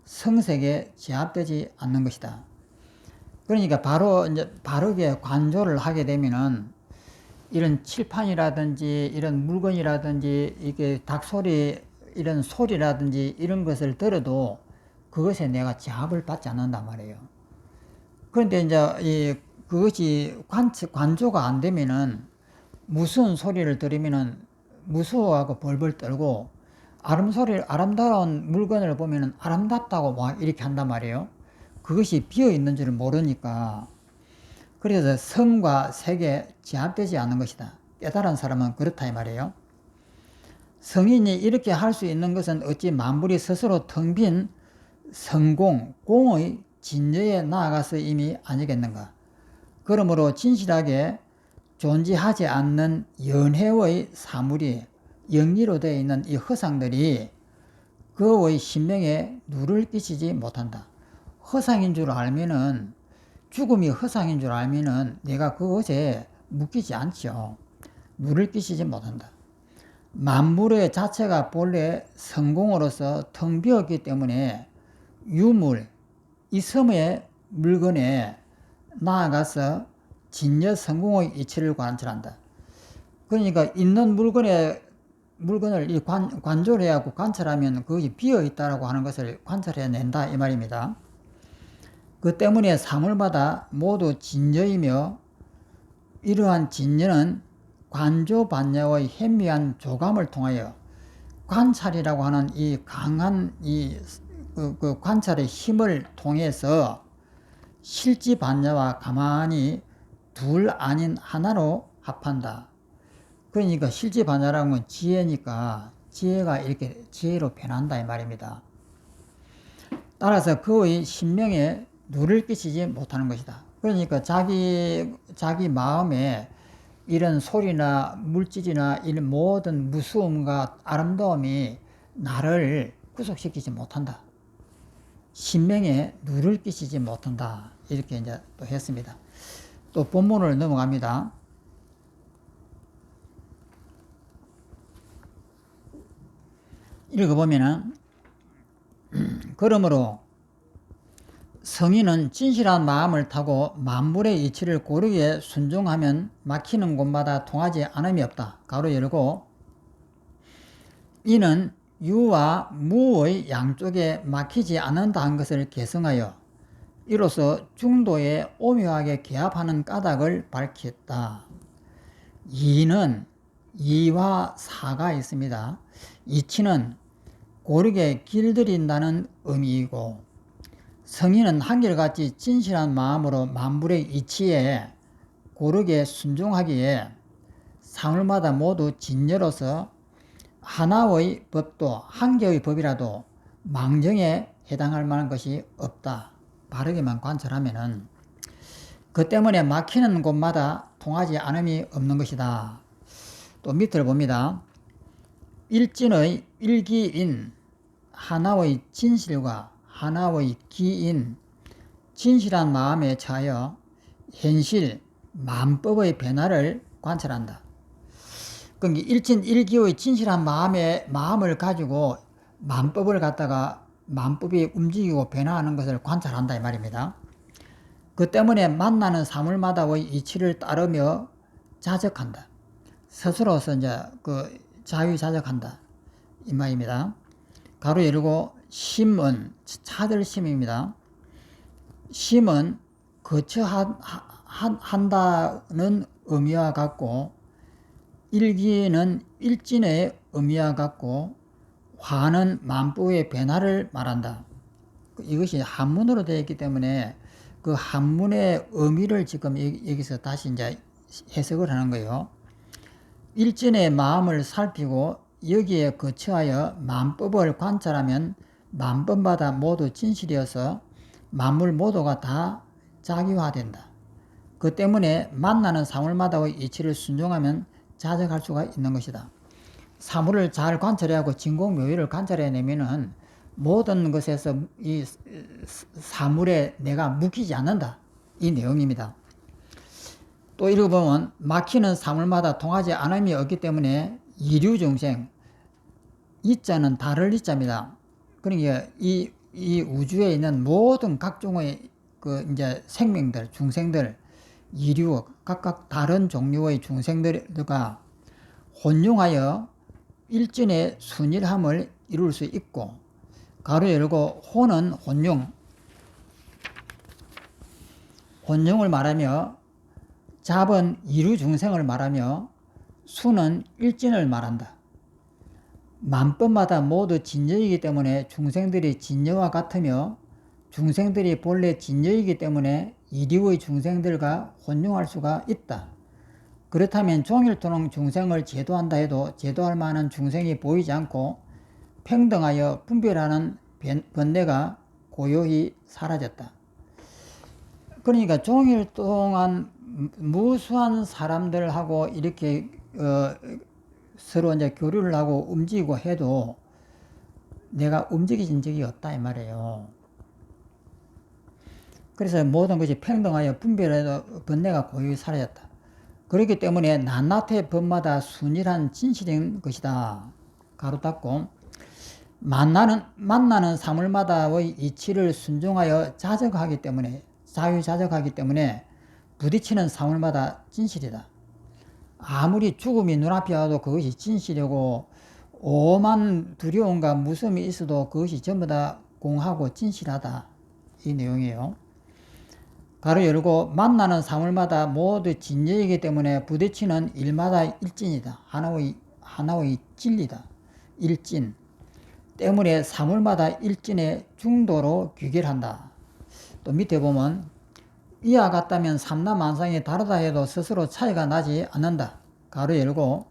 성색에 제압되지 않는 것이다. 그러니까 바로 이제 바르게 관조를 하게 되면은 이런 칠판이라든지 이런 물건이라든지 이게 닭소리, 이런 소리라든지 이런 것을 들어도 그것에 내가 제압을 받지 않는단 말이에요. 그런데 이제 그것이 관조가 안 되면은 무서운 소리를 들으면은 무서워하고 벌벌 떨고, 아름다운 물건을 보면은 아름답다고 막 이렇게 한단 말이에요. 그것이 비어 있는 줄을 모르니까. 그래서 성과 색에 제압되지 않는 것이다. 깨달은 사람은 그렇다 이 말이에요. 성인이 이렇게 할 수 있는 것은 어찌 만물이 스스로 텅 빈 성공, 공의 진여에 나아가서 이미 아니겠는가. 그러므로 진실하게 존재하지 않는 연해의 사물이 영리로 되어 있는 이 허상들이 그의 신명에 누를 끼치지 못한다. 허상인 줄 알면은, 죽음이 허상인 줄 알면은 내가 그것에 묶이지 않죠. 누를 끼치지 못한다. 만물의 자체가 본래 성공으로서 텅 비었기 때문에 유물, 이섬의 물건에 나아가서 진여 성공의 이치를 관찰한다. 그러니까 있는 물건을 관조를 해갖고 관찰하면 그것이 비어있다라고 하는 것을 관찰해낸다 이 말입니다. 그 때문에 사물마다 모두 진여이며, 이러한 진여는 관조반야의 현미한 조감을 통하여 관찰이라고 하는 이 강한 그 관찰의 힘을 통해서 실지반야와 가만히 둘 아닌 하나로 합한다. 그러니까 실지반야라는 건 지혜니까 지혜가 이렇게 지혜로 변한다 이 말입니다. 따라서 그의 신명에 누를 끼치지 못하는 것이다. 그러니까 자기 마음에 이런 소리나 물질이나 이런 모든 무서움과 아름다움이 나를 구속시키지 못한다. 신명에 누를 끼치지 못한다. 이렇게 이제 또 했습니다. 또 본문을 넘어갑니다. 읽어보면은, 그러므로 성인은 진실한 마음을 타고 만물의 이치를 고르게 순종하면 막히는 곳마다 통하지 않음이 없다. 가로 열고, 이는 유와 무의 양쪽에 막히지 않는다 한 것을 계승하여 이로써 중도에 오묘하게 개합하는 까닭을 밝혔다. 이는 이와 사가 있습니다. 이치는 고르게 길들인다는 의미이고, 성인은 한결같이 진실한 마음으로 만물의 이치에 고르게 순종하기에 사물마다 모두 진여로서 하나의 법도 한 개의 법이라도 망정에 해당할 만한 것이 없다. 바르게만 관찰하면은 그 때문에 막히는 곳마다 통하지 않음이 없는 것이다. 또 밑을 봅니다. 일진의 일기인 하나의 진실과 하나의 기인 진실한 마음에 차여 현실, 만법의 변화를 관찰한다. 그러니까 일진일기의 진실한 마음을 가지고 만법을 갖다가 만법이 움직이고 변화하는 것을 관찰한다 이 말입니다. 그 때문에 만나는 사물마다의 이치를 따르며 자적한다. 스스로서 이제 그 자유자적한다 이 말입니다. 가로 열고 심은 찾을 심입니다. 심은 거처한다는 의미와 같고 일기는 일진의 의미와 같고 화는 만법의 변화를 말한다. 이것이 한문으로 되어 있기 때문에 그 한문의 의미를 지금 여기서 다시 이제 해석을 하는 거예요. 일진의 마음을 살피고 여기에 거처하여 만법을 관찰하면 만법마다 모두 진실이어서 만물 모두가 다 자기화된다. 그 때문에 만나는 사물마다의 이치를 순종하면 자적할 수가 있는 것이다. 사물을 잘 관찰하고 진공묘유를 관찰해내면은 모든 것에서 이 사물에 내가 묶이지 않는다. 이 내용입니다. 또 읽어보면 막히는 사물마다 통하지 않음이 없기 때문에 이류중생, 이자는 다를 이자입니다. 그러니까 이 우주에 있는 모든 각종의 그 이제 생명들, 중생들, 이류, 각각 다른 종류의 중생들과 혼용하여 일진의 순일함을 이룰 수 있고, 가로 열고 혼은 혼용을 말하며 잡은 이류 중생을 말하며 수는 일진을 말한다. 만법마다 모두 진여이기 때문에 중생들이 진여와 같으며 중생들이 본래 진여이기 때문에 이류의 중생들과 혼용할 수가 있다. 그렇다면 종일토록 중생을 제도한다 해도 제도할 만한 중생이 보이지 않고 평등하여 분별하는 번뇌가 고요히 사라졌다. 그러니까 종일 동안 무수한 사람들하고 이렇게 서로 이제 교류를 하고 움직이고 해도 내가 움직여진 적이 없다 이 말이에요. 그래서 모든 것이 평등하여 분별해도 번뇌가 고요히 사라졌다. 그렇기 때문에 낱낱의 법마다 순일한 진실인 것이다. 가로 닫고 만나는 사물마다의 이치를 순종하여 자적하기 때문에 자유자적하기 때문에 부딪히는 사물마다 진실이다. 아무리 죽음이 눈앞에 와도 그것이 진실이고 오만 두려움과 무서움이 있어도 그것이 전부 다 공하고 진실하다. 이 내용이에요. 가로 열고 만나는 사물마다 모두 진리이기 때문에 부딪히는 일마다 일진이다. 하나의 진리다. 일진. 때문에 사물마다 일진의 중도로 귀결한다. 또 밑에 보면 이와 같다면 삼라만상이 다르다 해도 스스로 차이가 나지 않는다. 가로 열고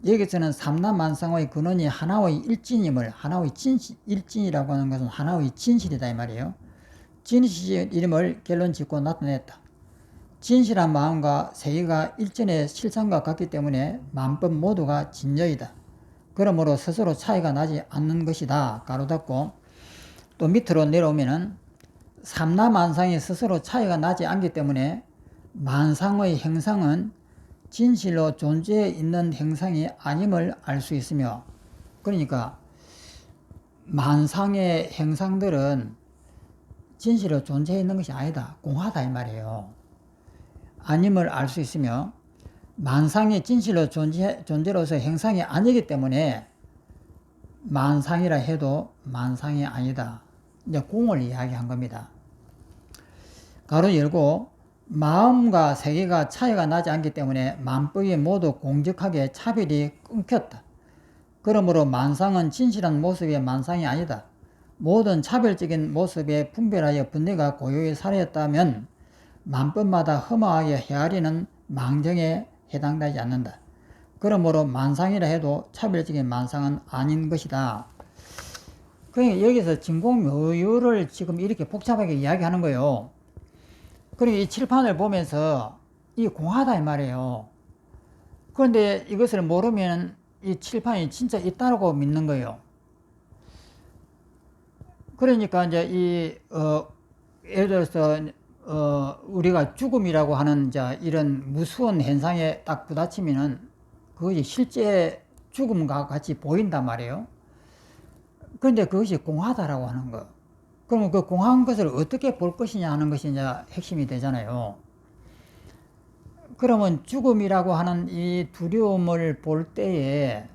여기서는 삼라만상의 근원이 하나의 일진임을 일진이라고 하는 것은 하나의 진실이다 이 말이에요. 진실임을 결론 짓고 나타냈다. 진실한 마음과 세계가 일진의 실상과 같기 때문에 만법 모두가 진여이다. 그러므로 스스로 차이가 나지 않는 것이다. 가로 닫고 또 밑으로 내려오면은 삼라만상이 스스로 차이가 나지 않기 때문에 만상의 행상은 진실로 존재해 있는 행상이 아님을 알 수 있으며, 그러니까 만상의 행상들은 진실로 존재해 있는 것이 아니다. 공하다 이 말이에요. 아님을 알 수 있으며 만상이 진실로 존재로서 행상이 아니기 때문에 만상이라 해도 만상이 아니다. 이제 공을 이야기한 겁니다. 가로 열고 마음과 세계가 차이가 나지 않기 때문에 만법이 모두 공적하게 차별이 끊겼다. 그러므로 만상은 진실한 모습의 만상이 아니다. 모든 차별적인 모습에 분별하여 번뇌가 고요히 사라졌다면 만법마다 허무하게 헤아리는 망정에 해당되지 않는다. 그러므로 만상이라 해도 차별적인 만상은 아닌 것이다. 그러니까 여기서 진공묘유를 지금 이렇게 복잡하게 이야기하는 거예요. 그리고 이 칠판을 보면서 이 공하다 이 말이에요. 그런데 이것을 모르면 이 칠판이 진짜 있다고 믿는 거예요. 그러니까 이제 예를 들어서 우리가 죽음이라고 하는 자 이런 무서운 현상에 딱 부딪히면은 그것이 실제 죽음과 같이 보인단 말이에요. 그런데 그것이 공하다라고 하는 거. 그러면 그 공한 것을 어떻게 볼 것이냐 하는 것이 이제 핵심이 되잖아요. 그러면 죽음이라고 하는 이 두려움을 볼 때에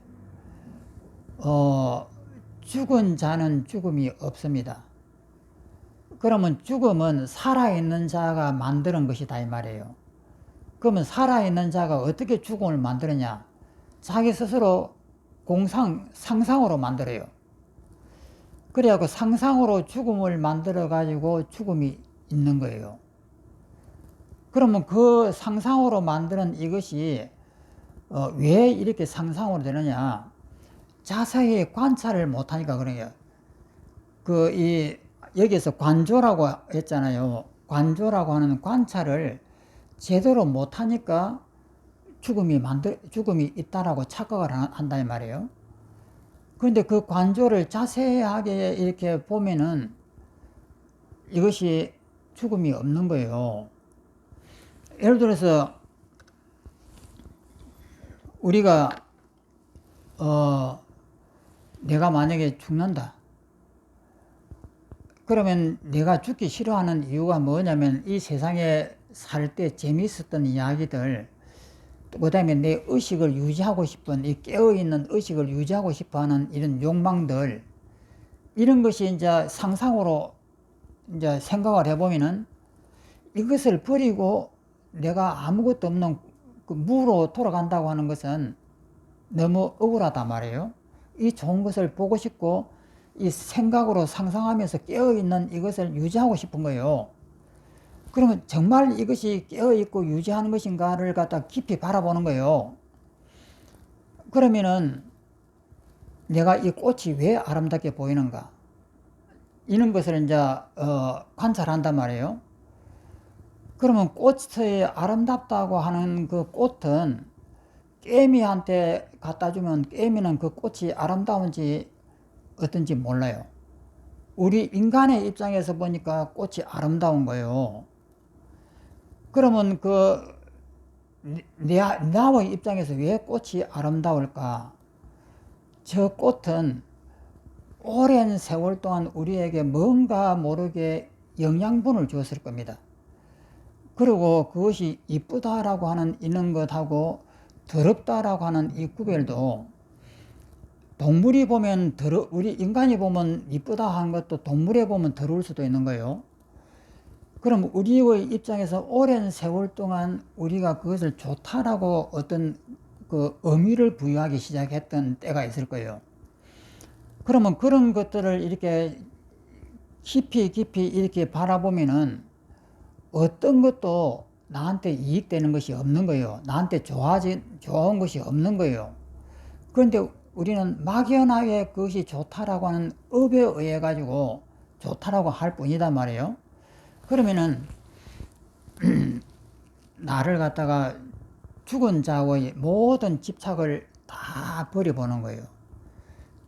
죽은 자는 죽음이 없습니다. 그러면 죽음은 살아있는 자가 만드는 것이다 이 말이에요. 그러면 살아있는 자가 어떻게 죽음을 만드느냐? 자기 스스로 상상으로 만들어요. 그래갖고 상상으로 죽음을 만들어 가지고 죽음이 있는 거예요. 그러면 그 상상으로 만드는 이것이 왜 이렇게 상상으로 되느냐? 자세히 관찰을 못하니까 그래요. 여기서 관조라고 했잖아요. 관조라고 하는 관찰을 제대로 못하니까 죽음이 있다라고 착각을 한다 이 말이에요. 그런데 그 관조를 자세하게 이렇게 보면은 이것이 죽음이 없는 거예요. 예를 들어서 우리가 내가 만약에 죽는다. 그러면 내가 죽기 싫어하는 이유가 뭐냐면 이 세상에 살 때 재미있었던 이야기들, 그 다음에 내 의식을 유지하고 싶은, 이 깨어있는 의식을 유지하고 싶어 하는 이런 욕망들, 이런 것이 이제 상상으로 이제 생각을 해보면은 이것을 버리고 내가 아무것도 없는 그 무로 돌아간다고 하는 것은 너무 억울하단 말이에요. 이 좋은 것을 보고 싶고 이 생각으로 상상하면서 깨어있는 이것을 유지하고 싶은 거예요. 그러면 정말 이것이 깨어있고 유지하는 것인가를 갖다 깊이 바라보는 거예요. 그러면은 내가 이 꽃이 왜 아름답게 보이는가? 이런 것을 이제 관찰한단 말이에요. 그러면 꽃이 아름답다고 하는 그 꽃은 깨미한테 갖다 주면 깨미는 그 꽃이 아름다운지 어떤지 몰라요. 우리 인간의 입장에서 보니까 꽃이 아름다운 거예요. 그러면 나의 입장에서 왜 꽃이 아름다울까? 저 꽃은 오랜 세월 동안 우리에게 뭔가 모르게 영양분을 주었을 겁니다. 그리고 그것이 이쁘다라고 하는 이런 것하고 더럽다라고 하는 이 구별도 동물이 보면 우리 인간이 보면 이쁘다 하는 것도 동물에 보면 더러울 수도 있는 거예요. 그럼 우리의 입장에서 오랜 세월 동안 우리가 그것을 좋다라고 어떤 그 의미를 부여하기 시작했던 때가 있을 거예요. 그러면 그런 것들을 이렇게 깊이 이렇게 바라보면은 어떤 것도 나한테 이익되는 것이 없는 거예요. 나한테 좋은 것이 없는 거예요. 그런데 우리는 막연하게 그것이 좋다라고 하는 업에 의해 가지고 좋다라고 할 뿐이단 말이에요. 그러면은 나를 갖다가 죽은 자의 모든 집착을 다 버려보는 거예요.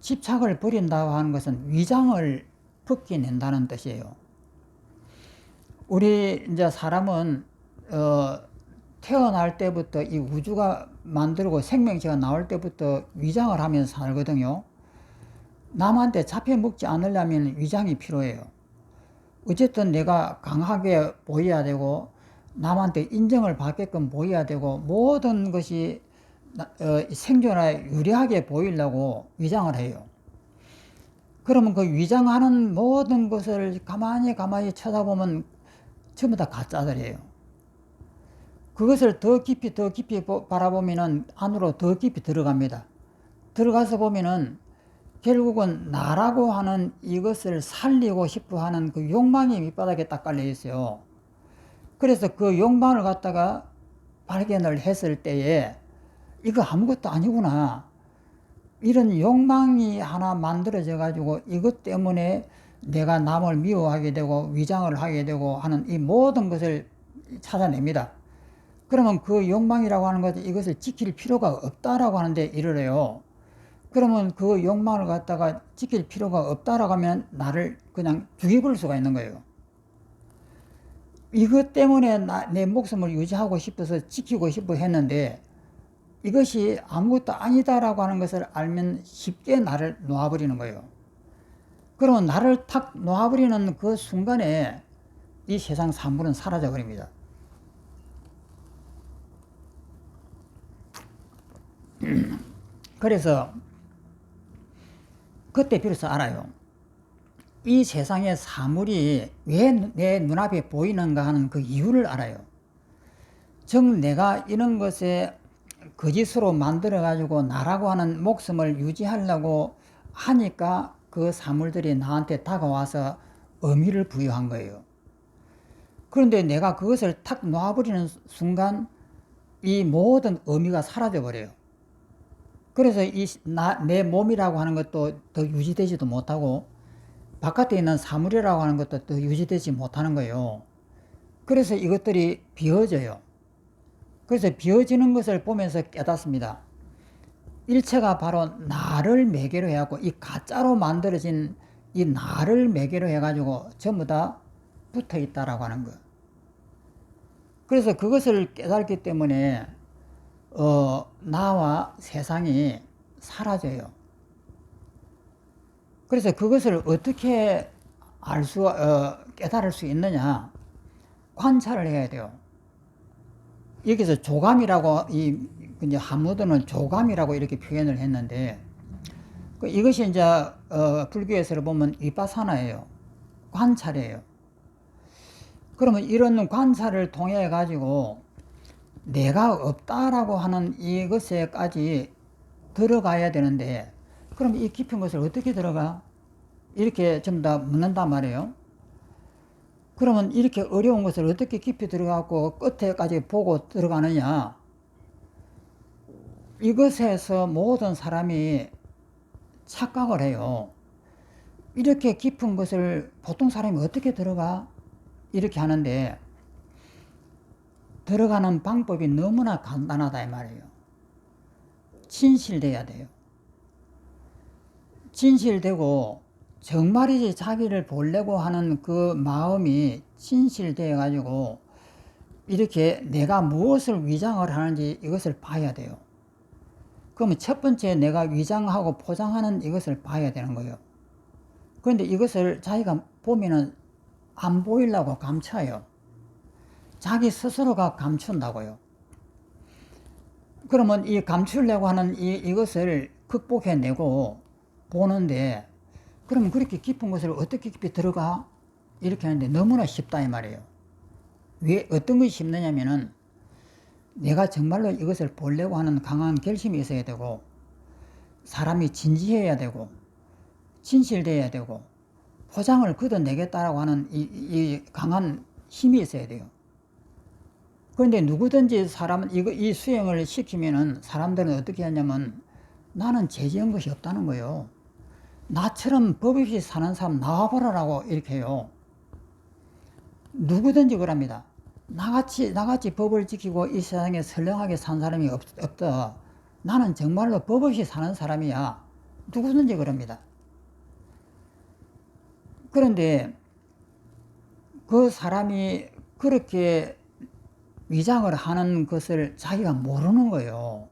집착을 버린다고 하는 것은 위장을 벗겨낸다는 뜻이에요. 우리 이제 사람은 태어날 때부터 이 우주가 만들고 생명체가 나올 때부터 위장을 하면서 살거든요. 남한테 잡혀 먹지 않으려면 위장이 필요해요. 어쨌든 내가 강하게 보여야 되고 남한테 인정을 받게끔 보여야 되고 모든 것이 생존에 유리하게 보이려고 위장을 해요. 그러면 그 위장하는 모든 것을 가만히 쳐다보면 전부 다 가짜들이에요. 그것을 더 깊이 바라보면은 안으로 더 깊이 들어갑니다. 들어가서 보면은 결국은 나라고 하는 이것을 살리고 싶어 하는 그 욕망이 밑바닥에 딱 깔려 있어요. 그래서 그 욕망을 갖다가 발견을 했을 때에 이거 아무것도 아니구나. 이런 욕망이 하나 만들어져 가지고 이것 때문에 내가 남을 미워하게 되고 위장을 하게 되고 하는 이 모든 것을 찾아냅니다. 그러면 그 욕망이라고 하는 것은 이것을 지킬 필요가 없다라고 하는데 이르래요. 그러면 그 욕망을 갖다가 지킬 필요가 없다라고 하면 나를 그냥 죽여버릴 수가 있는 거예요. 이것 때문에 내 목숨을 유지하고 싶어서 지키고 싶어 했는데 이것이 아무것도 아니다라고 하는 것을 알면 쉽게 나를 놓아버리는 거예요. 그러면 나를 탁 놓아버리는 그 순간에 이 세상 사물은 사라져 버립니다. 그래서 그때 비로소 알아요. 이 세상의 사물이 왜 내 눈앞에 보이는가 하는 그 이유를 알아요. 즉 내가 이런 것에 거짓으로 만들어 가지고 나라고 하는 목숨을 유지하려고 하니까 그 사물들이 나한테 다가와서 의미를 부여한 거예요. 그런데 내가 그것을 탁 놔버리는 순간 이 모든 의미가 사라져 버려요. 그래서 내 몸이라고 하는 것도 더 유지되지도 못하고 바깥에 있는 사물이라고 하는 것도 더 유지되지 못하는 거예요. 그래서 이것들이 비어져요. 그래서 비어지는 것을 보면서 깨닫습니다. 일체가 바로 나를 매개로 해갖고 이 가짜로 만들어진 이 나를 매개로 해가지고 전부 다 붙어 있다라고 하는 거. 그래서 그것을 깨닫기 때문에 나와 세상이 사라져요. 그래서 그것을 어떻게 깨달을 수 있느냐? 관찰을 해야 돼요. 여기서 조감이라고, 이제 한문어는 조감이라고 이렇게 표현을 했는데, 이것이 이제, 불교에서 보면 위파사나예요. 관찰이에요. 그러면 이런 관찰을 통해 가지고 내가 없다라고 하는 이것에까지 들어가야 되는데, 그럼 이 깊은 것을 어떻게 들어가? 이렇게 전부 다 묻는단 말이에요. 그러면 이렇게 어려운 것을 어떻게 깊이 들어가고 끝에까지 보고 들어가느냐? 이것에서 모든 사람이 착각을 해요. 이렇게 깊은 것을 보통 사람이 어떻게 들어가? 이렇게 하는데 들어가는 방법이 너무나 간단하다 이 말이에요. 진실돼야 돼요. 진실되고 정말이지 자기를 보려고 하는 그 마음이 진실되어 가지고 이렇게 내가 무엇을 위장을 하는지 이것을 봐야 돼요. 그러면 첫 번째 내가 위장하고 포장하는 이것을 봐야 되는 거예요. 그런데 이것을 자기가 보면은 안 보이려고 감춰요. 자기 스스로가 감춘다고요. 그러면 이 감추려고 하는 이것을 극복해내고 보는데 그러면 그렇게 깊은 것을 어떻게 깊이 들어가? 이렇게 하는데 너무나 쉽다 이 말이에요. 왜 어떤 것이 쉽느냐면은 내가 정말로 이것을 보려고 하는 강한 결심이 있어야 되고 사람이 진지해야 되고 진실돼야 되고 포장을 걷어내겠다라고 하는 이 강한 힘이 있어야 돼요. 그런데 누구든지 이 수행을 시키면은 사람들은 어떻게 하냐면 나는 죄지은 것이 없다는 거예요. 나처럼 법 없이 사는 사람 나와보라라고 이렇게 해요. 누구든지 그럽니다. 나같이 법을 지키고 이 세상에 선량하게 산 사람이 없다. 나는 정말로 법 없이 사는 사람이야. 누구든지 그럽니다. 그런데 그 사람이 그렇게 위장을 하는 것을 자기가 모르는 거예요.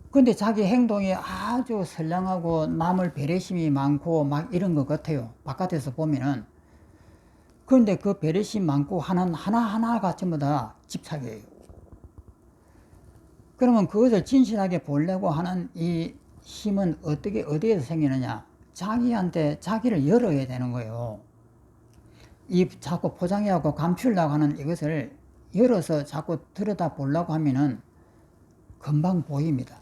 근데 자기 행동이 아주 선량하고 남을 배려심이 많고 막 이런 것 같아요. 바깥에서 보면은. 그런데 그 배려심 많고 하나하나가 전부 다 집착이에요. 그러면 그것을 진실하게 보려고 하는 이 힘은 어디에서 생기느냐? 자기한테 자기를 열어야 되는 거예요. 자꾸 포장해갖고 감추려고 하는 이것을 열어서 자꾸 들여다 보려고 하면은 금방 보입니다.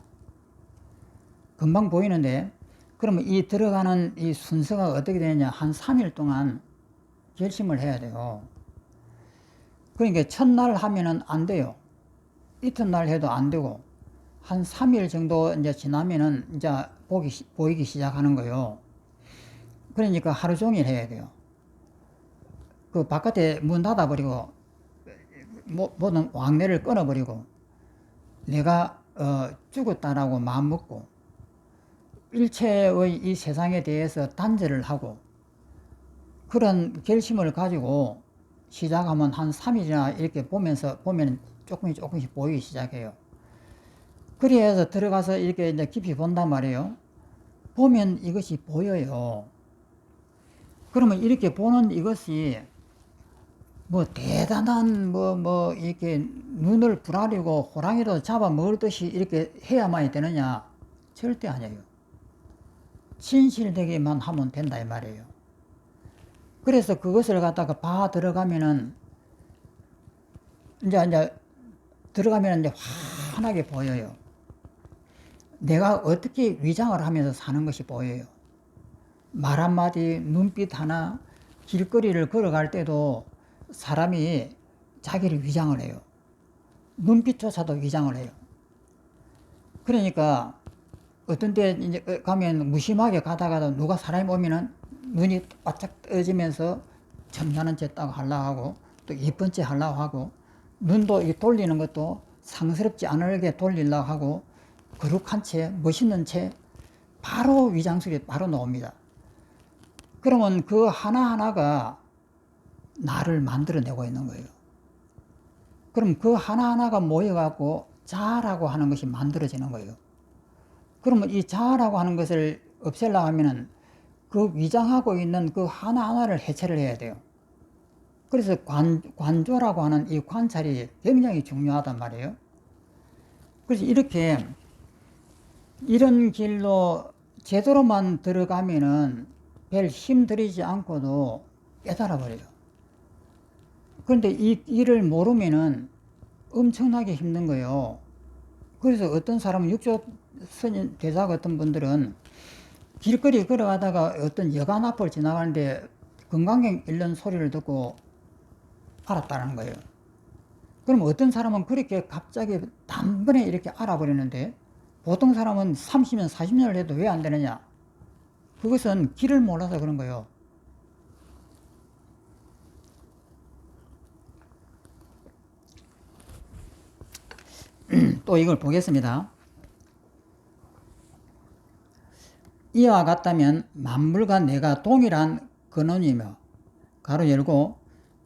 금방 보이는데, 그러면 이 들어가는 이 순서가 어떻게 되느냐? 한 3일 동안 결심을 해야 돼요. 그러니까 첫날 하면은 안 돼요. 이튿날 해도 안 되고, 한 3일 정도 이제 지나면은 이제 보이기 시작하는 거예요. 그러니까 하루 종일 해야 돼요. 그 바깥에 문 닫아버리고, 모든 왕래를 끊어버리고, 내가, 죽었다라고 마음 먹고, 일체의 이 세상에 대해서 단절을 하고 그런 결심을 가지고 시작하면 한 3일이나 이렇게 보면 조금씩 보이기 시작해요. 그래서 들어가서 이렇게 이제 깊이 본단 말이에요. 보면 이것이 보여요. 그러면 이렇게 보는 이것이 뭐 대단한 이렇게 눈을 부라리고 호랑이도 잡아 먹듯이 이렇게 해야만이 되느냐? 절대 아니에요. 진실되게만 하면 된다 이 말이에요. 그래서 그것을 갖다가 봐 들어가면은 이제 들어가면 이제 환하게 보여요. 내가 어떻게 위장을 하면서 사는 것이 보여요. 말 한마디, 눈빛 하나, 길거리를 걸어갈 때도 사람이 자기를 위장을 해요. 눈빛조차도 위장을 해요. 그러니까 어떤 때 이제 가면 무심하게 가다가도 누가 사람이 오면은 눈이 바짝 떠지면서 점잖은 체 딱 하려고 하고 또 이쁜 체 하려고 하고 눈도 이 돌리는 것도 상스럽지 않게 돌리려고 하고 거룩한 채, 멋있는 채 바로 위장술이 바로 나옵니다. 그러면 그 하나하나가 나를 만들어내고 있는 거예요. 그럼 그 하나하나가 모여갖고 자아라고 하는 것이 만들어지는 거예요. 그러면 이 자아라고 하는 것을 없애려고 하면은 그 위장하고 있는 그 하나하나를 해체를 해야 돼요. 그래서 관조라고 하는 이 관찰이 굉장히 중요하단 말이에요. 그래서 이런 길로 제대로만 들어가면은 별 힘 들이지 않고도 깨달아 버려요. 그런데 이 일을 모르면은 엄청나게 힘든 거예요. 그래서 어떤 사람은 육조 스님 대사 같은 분들은 길거리 걸어가다가 어떤 여관 앞을 지나가는데 금강경 읽는 소리를 듣고 알았다는 거예요. 그럼 어떤 사람은 그렇게 갑자기 단번에 이렇게 알아버리는데 보통 사람은 30년, 40년을 해도 왜 안 되느냐? 그것은 길을 몰라서 그런 거예요. 또 이걸 보겠습니다. 이와 같다면 만물과 내가 동일한 근원이며 가로 열고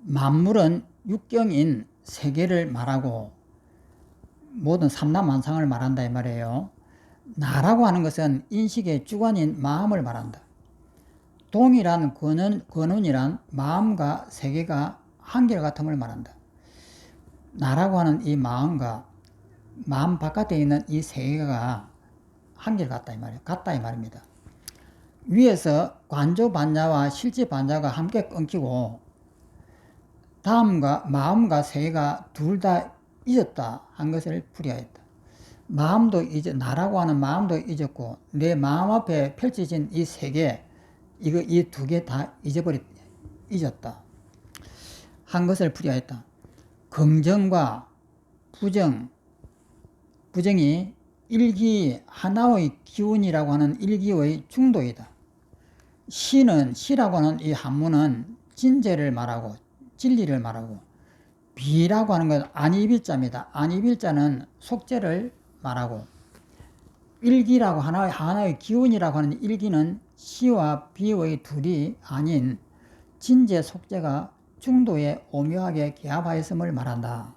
만물은 육경인 세계를 말하고 모든 삼라만상을 말한다 이 말이에요. 나라고 하는 것은 인식의 주관인 마음을 말한다. 동일한 근원이란 마음과 세계가 한결같음을 말한다. 나라고 하는 이 마음과 마음 바깥에 있는 이 세계가 한결같다 이 말이에요. 같다 이 말입니다. 위에서 관조 반자와 실제 반자가 함께 끊기고 마음과 세계가 둘 다 잊었다 한 것을 풀이하였다. 나라고 하는 마음도 잊었고 내 마음 앞에 펼쳐진 이 세계 이 두 개 다 잊었다 한 것을 풀이하였다. 긍정과 부정이 일기 하나의 기운이라고 하는 일기의 중도이다. 시라고 하는 이 한문은 진재를 말하고 진리를 말하고 비라고 하는 건 안이빌자입니다. 안이빌자는 속재를 말하고 일기라고 하나의 기운이라고 하는 일기는 시와 비의 둘이 아닌 진재 속재가 중도에 오묘하게 개합하였음을 말한다.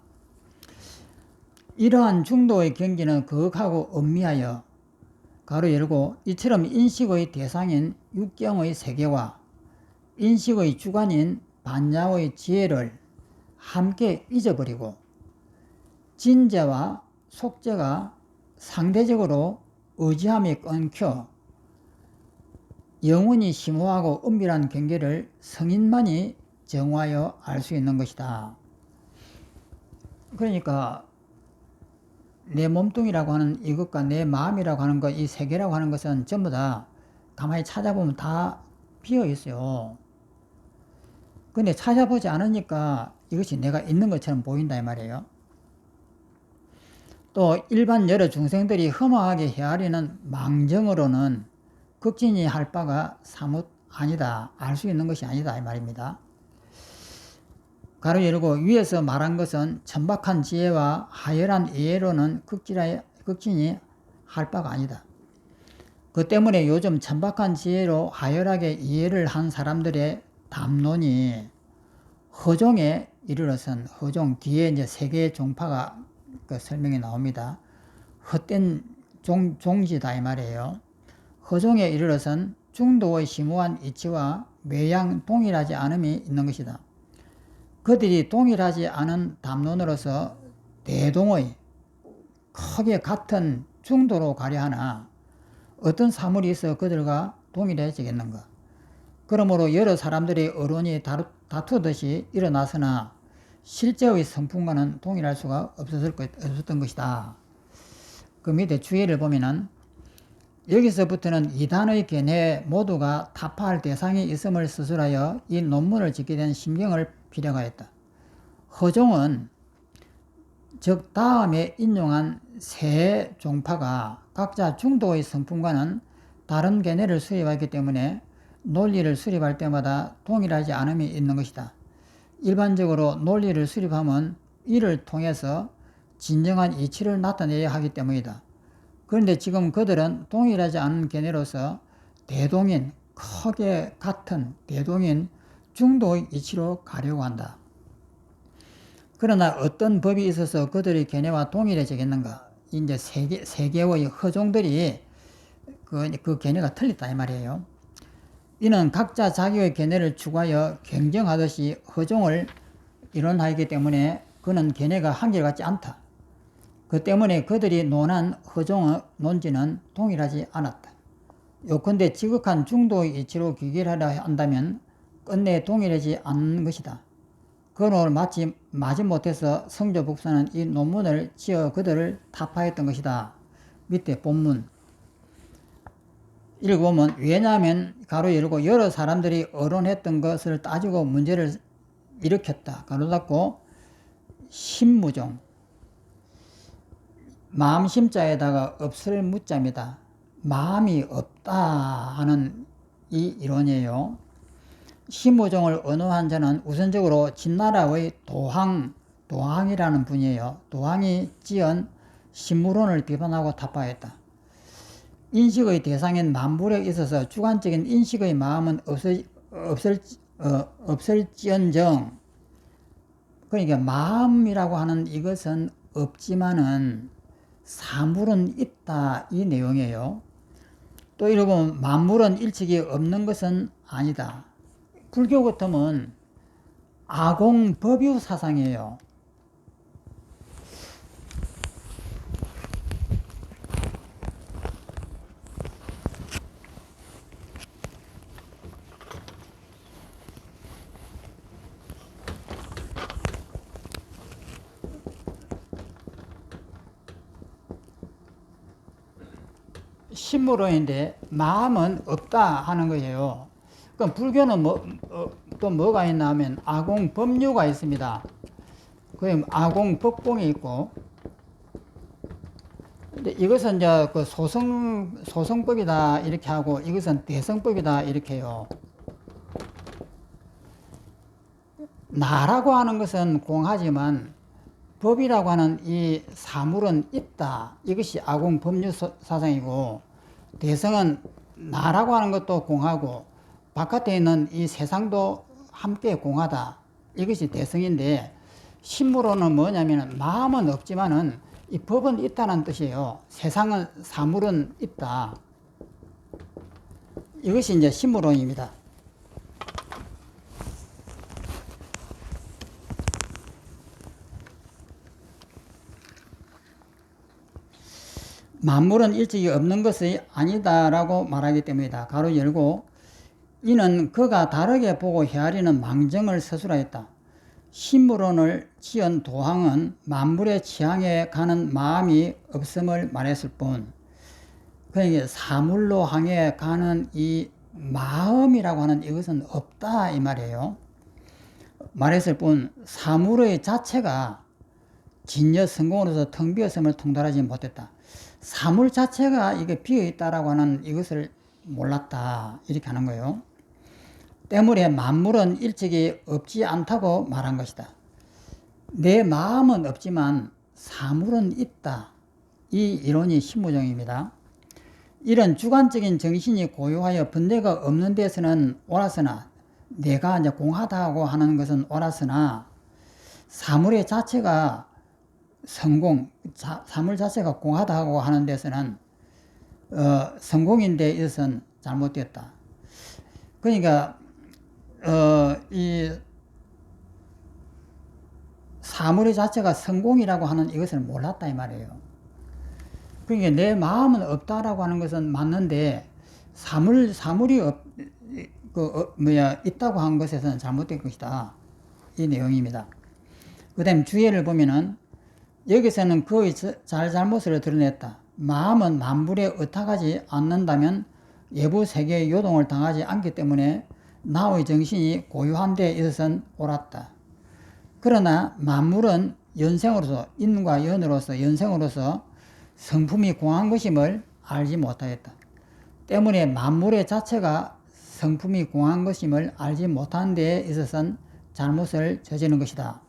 이러한 중도의 경지는 거룩하고 엄미하여 가로 열고 이처럼 인식의 대상인 육경의 세계와 인식의 주관인 반야의 지혜를 함께 잊어버리고 진재와 속재가 상대적으로 의지함이 끊겨 영원히 심오하고 은밀한 경계를 성인만이 정화하여 알 수 있는 것이다. 그러니까 내 몸뚱이라고 하는 이것과 내 마음이라고 하는 것, 이 세계라고 하는 것은 전부 다 가만히 찾아보면 다 비어 있어요. 근데 찾아보지 않으니까 이것이 내가 있는 것처럼 보인다 이 말이에요. 또 일반 여러 중생들이 험하게 헤아리는 망정으로는 극진히 할 바가 사뭇 아니다. 알 수 있는 것이 아니다 이 말입니다. 가로 열고 위에서 말한 것은 천박한 지혜와 하열한 이해로는 극진히 할 바가 아니다. 그 때문에 요즘 천박한 지혜로 하열하게 이해를 한 사람들의 담론이 허종에 이르러선 허종 뒤에 이제 세 개의 종파가 그 설명이 나옵니다. 헛된 종지다 이 말이에요. 허종에 이르러선 중도의 심오한 이치와 매양 동일하지 않음이 있는 것이다. 그들이 동일하지 않은 담론으로서 대동의 크게 같은 중도로 가려 하나 어떤 사물이 있어 그들과 동일해지겠는가. 그러므로 여러 사람들이 어론이 다투듯이 일어났으나 실제의 성품과는 동일할 수가 없었던 것이다. 그 밑에 주의를 보면은 여기서부터는 이단의 견해 모두가 타파할 대상이 있음을 수술하여 이 논문을 짓게 된 심경을 필요하였다. 허종은 즉 다음에 인용한 세 종파가 각자 중도의 성품과는 다른 견해를 수립하기 때문에 논리를 수립할 때마다 동일하지 않음이 있는 것이다. 일반적으로 논리를 수립하면 이를 통해서 진정한 이치를 나타내야 하기 때문이다. 그런데 지금 그들은 동일하지 않은 견해로서 대동인, 크게 같은 대동인 중도의 이치로 가려고 한다. 그러나 어떤 법이 있어서 그들의 견해와 동일해지겠는가? 이제 세 개의 허종들이 그 견해가 틀렸다 이 말이에요. 이는 각자 자기의 견해를 추구하여 경쟁하듯이 허종을 이론하기 때문에 그는 견해가 한결같지 않다. 그 때문에 그들이 논한 허종의 논지는 동일하지 않았다. 요컨대 지극한 중도의 이치로 귀결하려 한다면 끝내 동일하지 않는 것이다. 그걸 마지 못해서 성조 복사는 이 논문을 지어 그들을 타파했던 것이다. 밑에 본문 읽어보면 왜냐하면 가로 열고 여러 사람들이 어론했던 것을 따지고 문제를 일으켰다. 가로 닫고 심무종 마음심자에다가 없을 무자입니다. 마음이 없다 하는 이 이론이에요. 심무종을 언어한 자는 우선적으로 진나라의 도항이라는 분이에요. 도항이 지은 신무론을 비판하고 타파했다. 인식의 대상인 만물에 있어서 주관적인 인식의 마음은 없을지언정, 그러니까 마음이라고 하는 이것은 없지만은 사물은 있다 이 내용이에요. 또 이러고 보면 만물은 일찍이 없는 것은 아니다. 불교 같으면 아공법유 사상이에요. 심무론인데 마음은 없다 하는 거예요. 그럼 불교는 또 뭐가 있나 하면 아공법유가 있습니다. 그 아공법공이 있고, 근데 이것은 이제 그 소성법이다 이렇게 하고 이것은 대성법이다 이렇게 해요. 나라고 하는 것은 공하지만 법이라고 하는 이 사물은 있다. 이것이 아공법유 사상이고, 대성은 나라고 하는 것도 공하고 바깥에 있는 이 세상도 함께 공하다. 이것이 대성인데, 심무론은 뭐냐면 마음은 없지만은 이 법은 있다는 뜻이에요. 세상은 사물은 있다. 이것이 이제 심무론입니다. 만물은 일찍이 없는 것이 아니다라고 말하기 때문이다. 가로 열고 이는 그가 다르게 보고 헤아리는 망정을 서술하였다. 심무론을 지은 도항은 만물의 취향에 가는 마음이 없음을 말했을 뿐, 그러니까 사물로 향해 가는 이 마음이라고 하는 이것은 없다 이 말이에요. 말했을 뿐 사물의 자체가 진여 성공으로서 텅 비었음을 통달하지 못했다. 사물 자체가 이게 비어있다라고 하는 이것을 몰랐다 이렇게 하는 거예요. 때문에 만물은 일찍이 없지 않다고 말한 것이다. 내 마음은 없지만 사물은 있다. 이 이론이 심무종입니다. 이런 주관적인 정신이 고요하여 번뇌가 없는 데서는 옳았으나 내가 이제 공하다고 하는 것은 옳았으나 사물의 자체가 사물 자체가 공하다고 하는 데서는 성공인 데 있어서는 잘못됐다. 그러니까 이 사물의 자체가 성공이라고 하는 이것을 몰랐다 이 말이에요. 그러니까 내 마음은 없다라고 하는 것은 맞는데 사물이 있다고 한 것에서는 잘못된 것이다. 이 내용입니다. 그 다음 주의를 보면은 여기서는 그의 잘잘못을 드러냈다. 마음은 만물에 의탁하지 않는다면 외부 세계의 요동을 당하지 않기 때문에 나의 정신이 고유한 데 있어서는 옳았다. 그러나 만물은 연생으로서 인과 연으로서 연생으로서 성품이 공한 것임을 알지 못하였다. 때문에 만물의 자체가 성품이 공한 것임을 알지 못한 데에 있어서는 잘못을 저지른 것이다.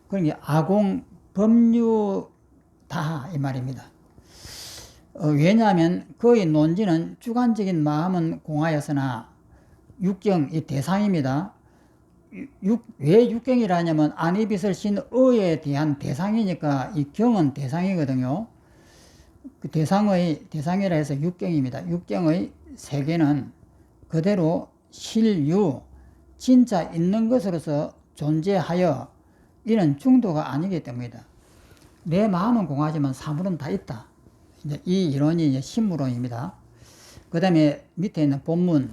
그러니까 아공 법류다 이 말입니다. 왜냐하면 그의 논지는 주관적인 마음은 공하였으나 육경 이 대상입니다. 왜 육경이라냐면 안이빛을 신 의에 대한 대상이니까 이 경은 대상이거든요. 그 대상이라 해서 육경입니다. 육경의 세계는 그대로 실유 진짜 있는 것으로서 존재하여 이는 중도가 아니기 때문이다. 내 마음은 공하지만 사물은 다 있다. 이제 이 이론이 이제 신무론입니다. 그 다음에 밑에 있는 본문.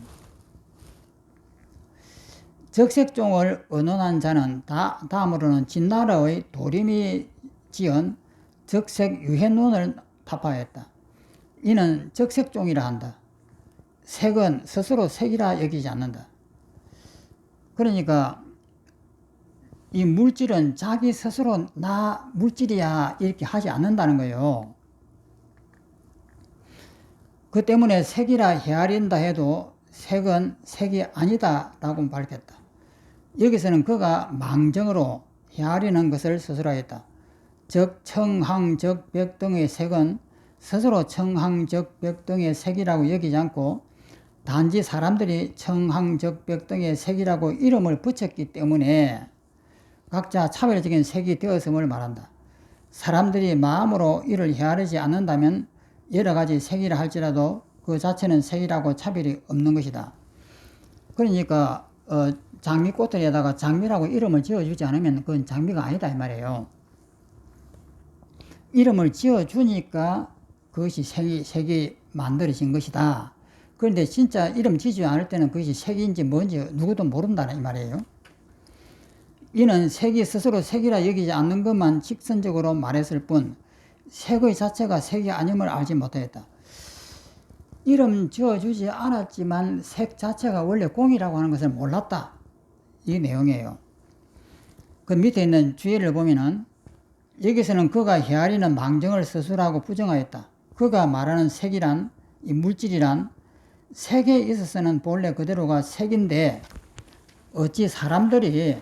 적색종을 언론한 자는 다음으로는 진나라의 도림이 지은 적색유해론을 타파했다. 이는 적색종이라 한다. 색은 스스로 색이라 여기지 않는다. 그러니까 이 물질은 자기 스스로 나 물질이야 이렇게 하지 않는다는 거예요. 그 때문에 색이라 헤아린다 해도 색은 색이 아니다 라고 밝혔다. 여기서는 그가 망정으로 헤아리는 것을 스스로 했다. 즉 청항적벽 등의 색은 스스로 청항적벽 등의 색이라고 여기지 않고 단지 사람들이 청항적벽 등의 색이라고 이름을 붙였기 때문에 각자 차별적인 색이 되었음을 말한다. 사람들이 마음으로 이를 헤아리지 않는다면 여러 가지 색이라 할지라도 그 자체는 색이라고 차별이 없는 것이다. 그러니까 장미꽃들에다가 장미라고 이름을 지어주지 않으면 그건 장미가 아니다 이 말이에요. 이름을 지어주니까 그것이 색이 만들어진 것이다. 그런데 진짜 이름 지지 않을 때는 그것이 색인지 뭔지 누구도 모른다는 이 말이에요. 이는 색이 스스로 색이라 여기지 않는 것만 직선적으로 말했을 뿐 색의 자체가 색이 아님을 알지 못하였다. 이름 지어주지 않았지만 색 자체가 원래 공이라고 하는 것을 몰랐다. 이 내용이에요. 그 밑에 있는 주의를 보면은 여기서는 그가 헤아리는 망정을 스스로하고 부정하였다. 그가 말하는 색이란 이 물질이란 색에 있어서는 본래 그대로가 색인데 어찌 사람들이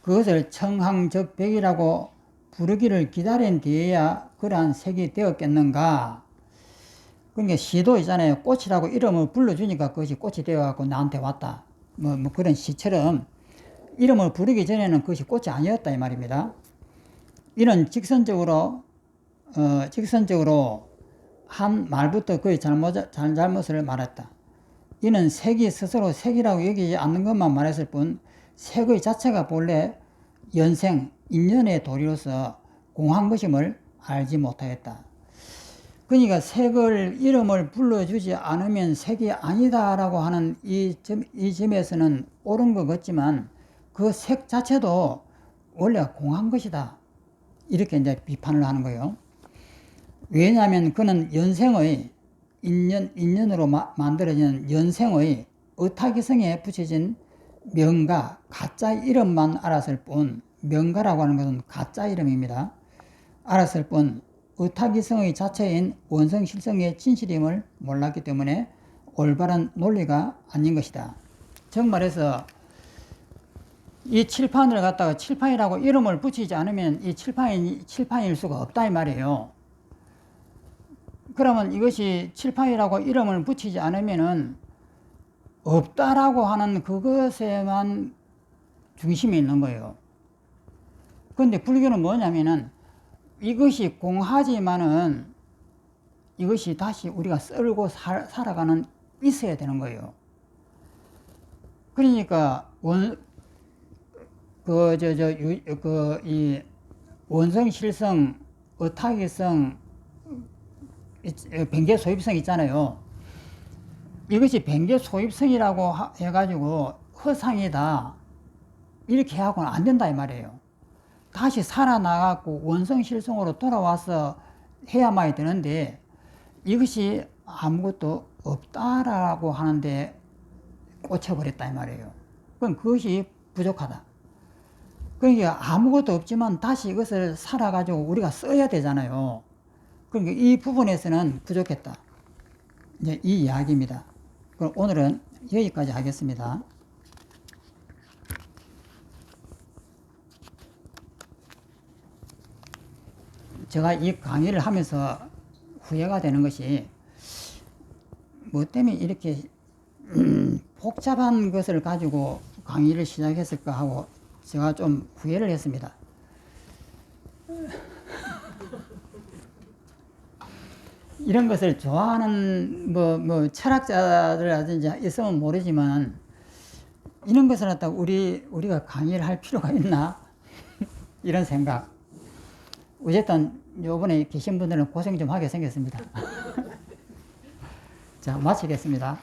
그것을 청항적백이라고 부르기를 기다린 뒤에야 그러한 색이 되었겠는가. 그러니까 시도 있잖아요. 꽃이라고 이름을 불러주니까 그것이 꽃이 되어갖고 나한테 왔다. 뭐 그런 시처럼 이름을 부르기 전에는 그것이 꽃이 아니었다 이 말입니다. 이는 직선적으로 한 말부터 그의 잘잘못을 말했다. 이는 색이 스스로 색이라고 여기지 않는 것만 말했을 뿐 색의 자체가 본래 연생, 인연의 도리로서 공한 것임을 알지 못하였다. 그러니까 색을 이름을 불러주지 않으면 색이 아니다라고 하는 이 점에서는 옳은 것 같지만 그 색 자체도 원래 공한 것이다. 이렇게 이제 비판을 하는 거예요. 왜냐하면 그는 연생의 인연으로 만들어진 연생의 의탁이성에 붙여진 명가, 가짜 이름만 알았을 뿐, 명가라고 하는 것은 가짜 이름입니다. 알았을 뿐 의탁이성의 자체인 원성실성의 진실임을 몰랐기 때문에 올바른 논리가 아닌 것이다. 정말해서 이 칠판을 갖다가 칠판이라고 이름을 붙이지 않으면 이 칠판일 수가 없다 이 말이에요. 그러면 이것이 칠판이라고 이름을 붙이지 않으면은 없다라고 하는 그것에만 중심이 있는 거예요. 그런데 불교는 뭐냐면은 이것이 공하지만은 이것이 다시 우리가 썰고 살아가는 있어야 되는 거예요. 그러니까 이 원성, 실성, 어타기성, 변계 소입성 있잖아요. 이것이 변계 소입성이라고 해가지고 허상이다 이렇게 하고는 안 된다 이 말이에요. 다시 살아나갖고 원성, 실성으로 돌아와서 해야만 되는데 이것이 아무것도 없다라고 하는데 꽂혀버렸다 이 말이에요. 그럼 그것이 부족하다. 그러니까 아무것도 없지만 다시 이것을 살아가지고 우리가 써야 되잖아요. 그러니까 이 부분에서는 부족했다. 이제 이 이야기입니다. 그럼 오늘은 여기까지 하겠습니다. 제가 이 강의를 하면서 후회가 되는 것이 뭐 때문에 이렇게 복잡한 것을 가지고 강의를 시작했을까 하고 제가 좀 후회를 했습니다. 이런 것을 좋아하는 철학자들이라든지 있으면 모르지만 이런 것을 갖다가 우리가 강의를 할 필요가 있나? 이런 생각. 어쨌든 요번에 계신 분들은 고생 좀 하게 생겼습니다. 자, 마치겠습니다.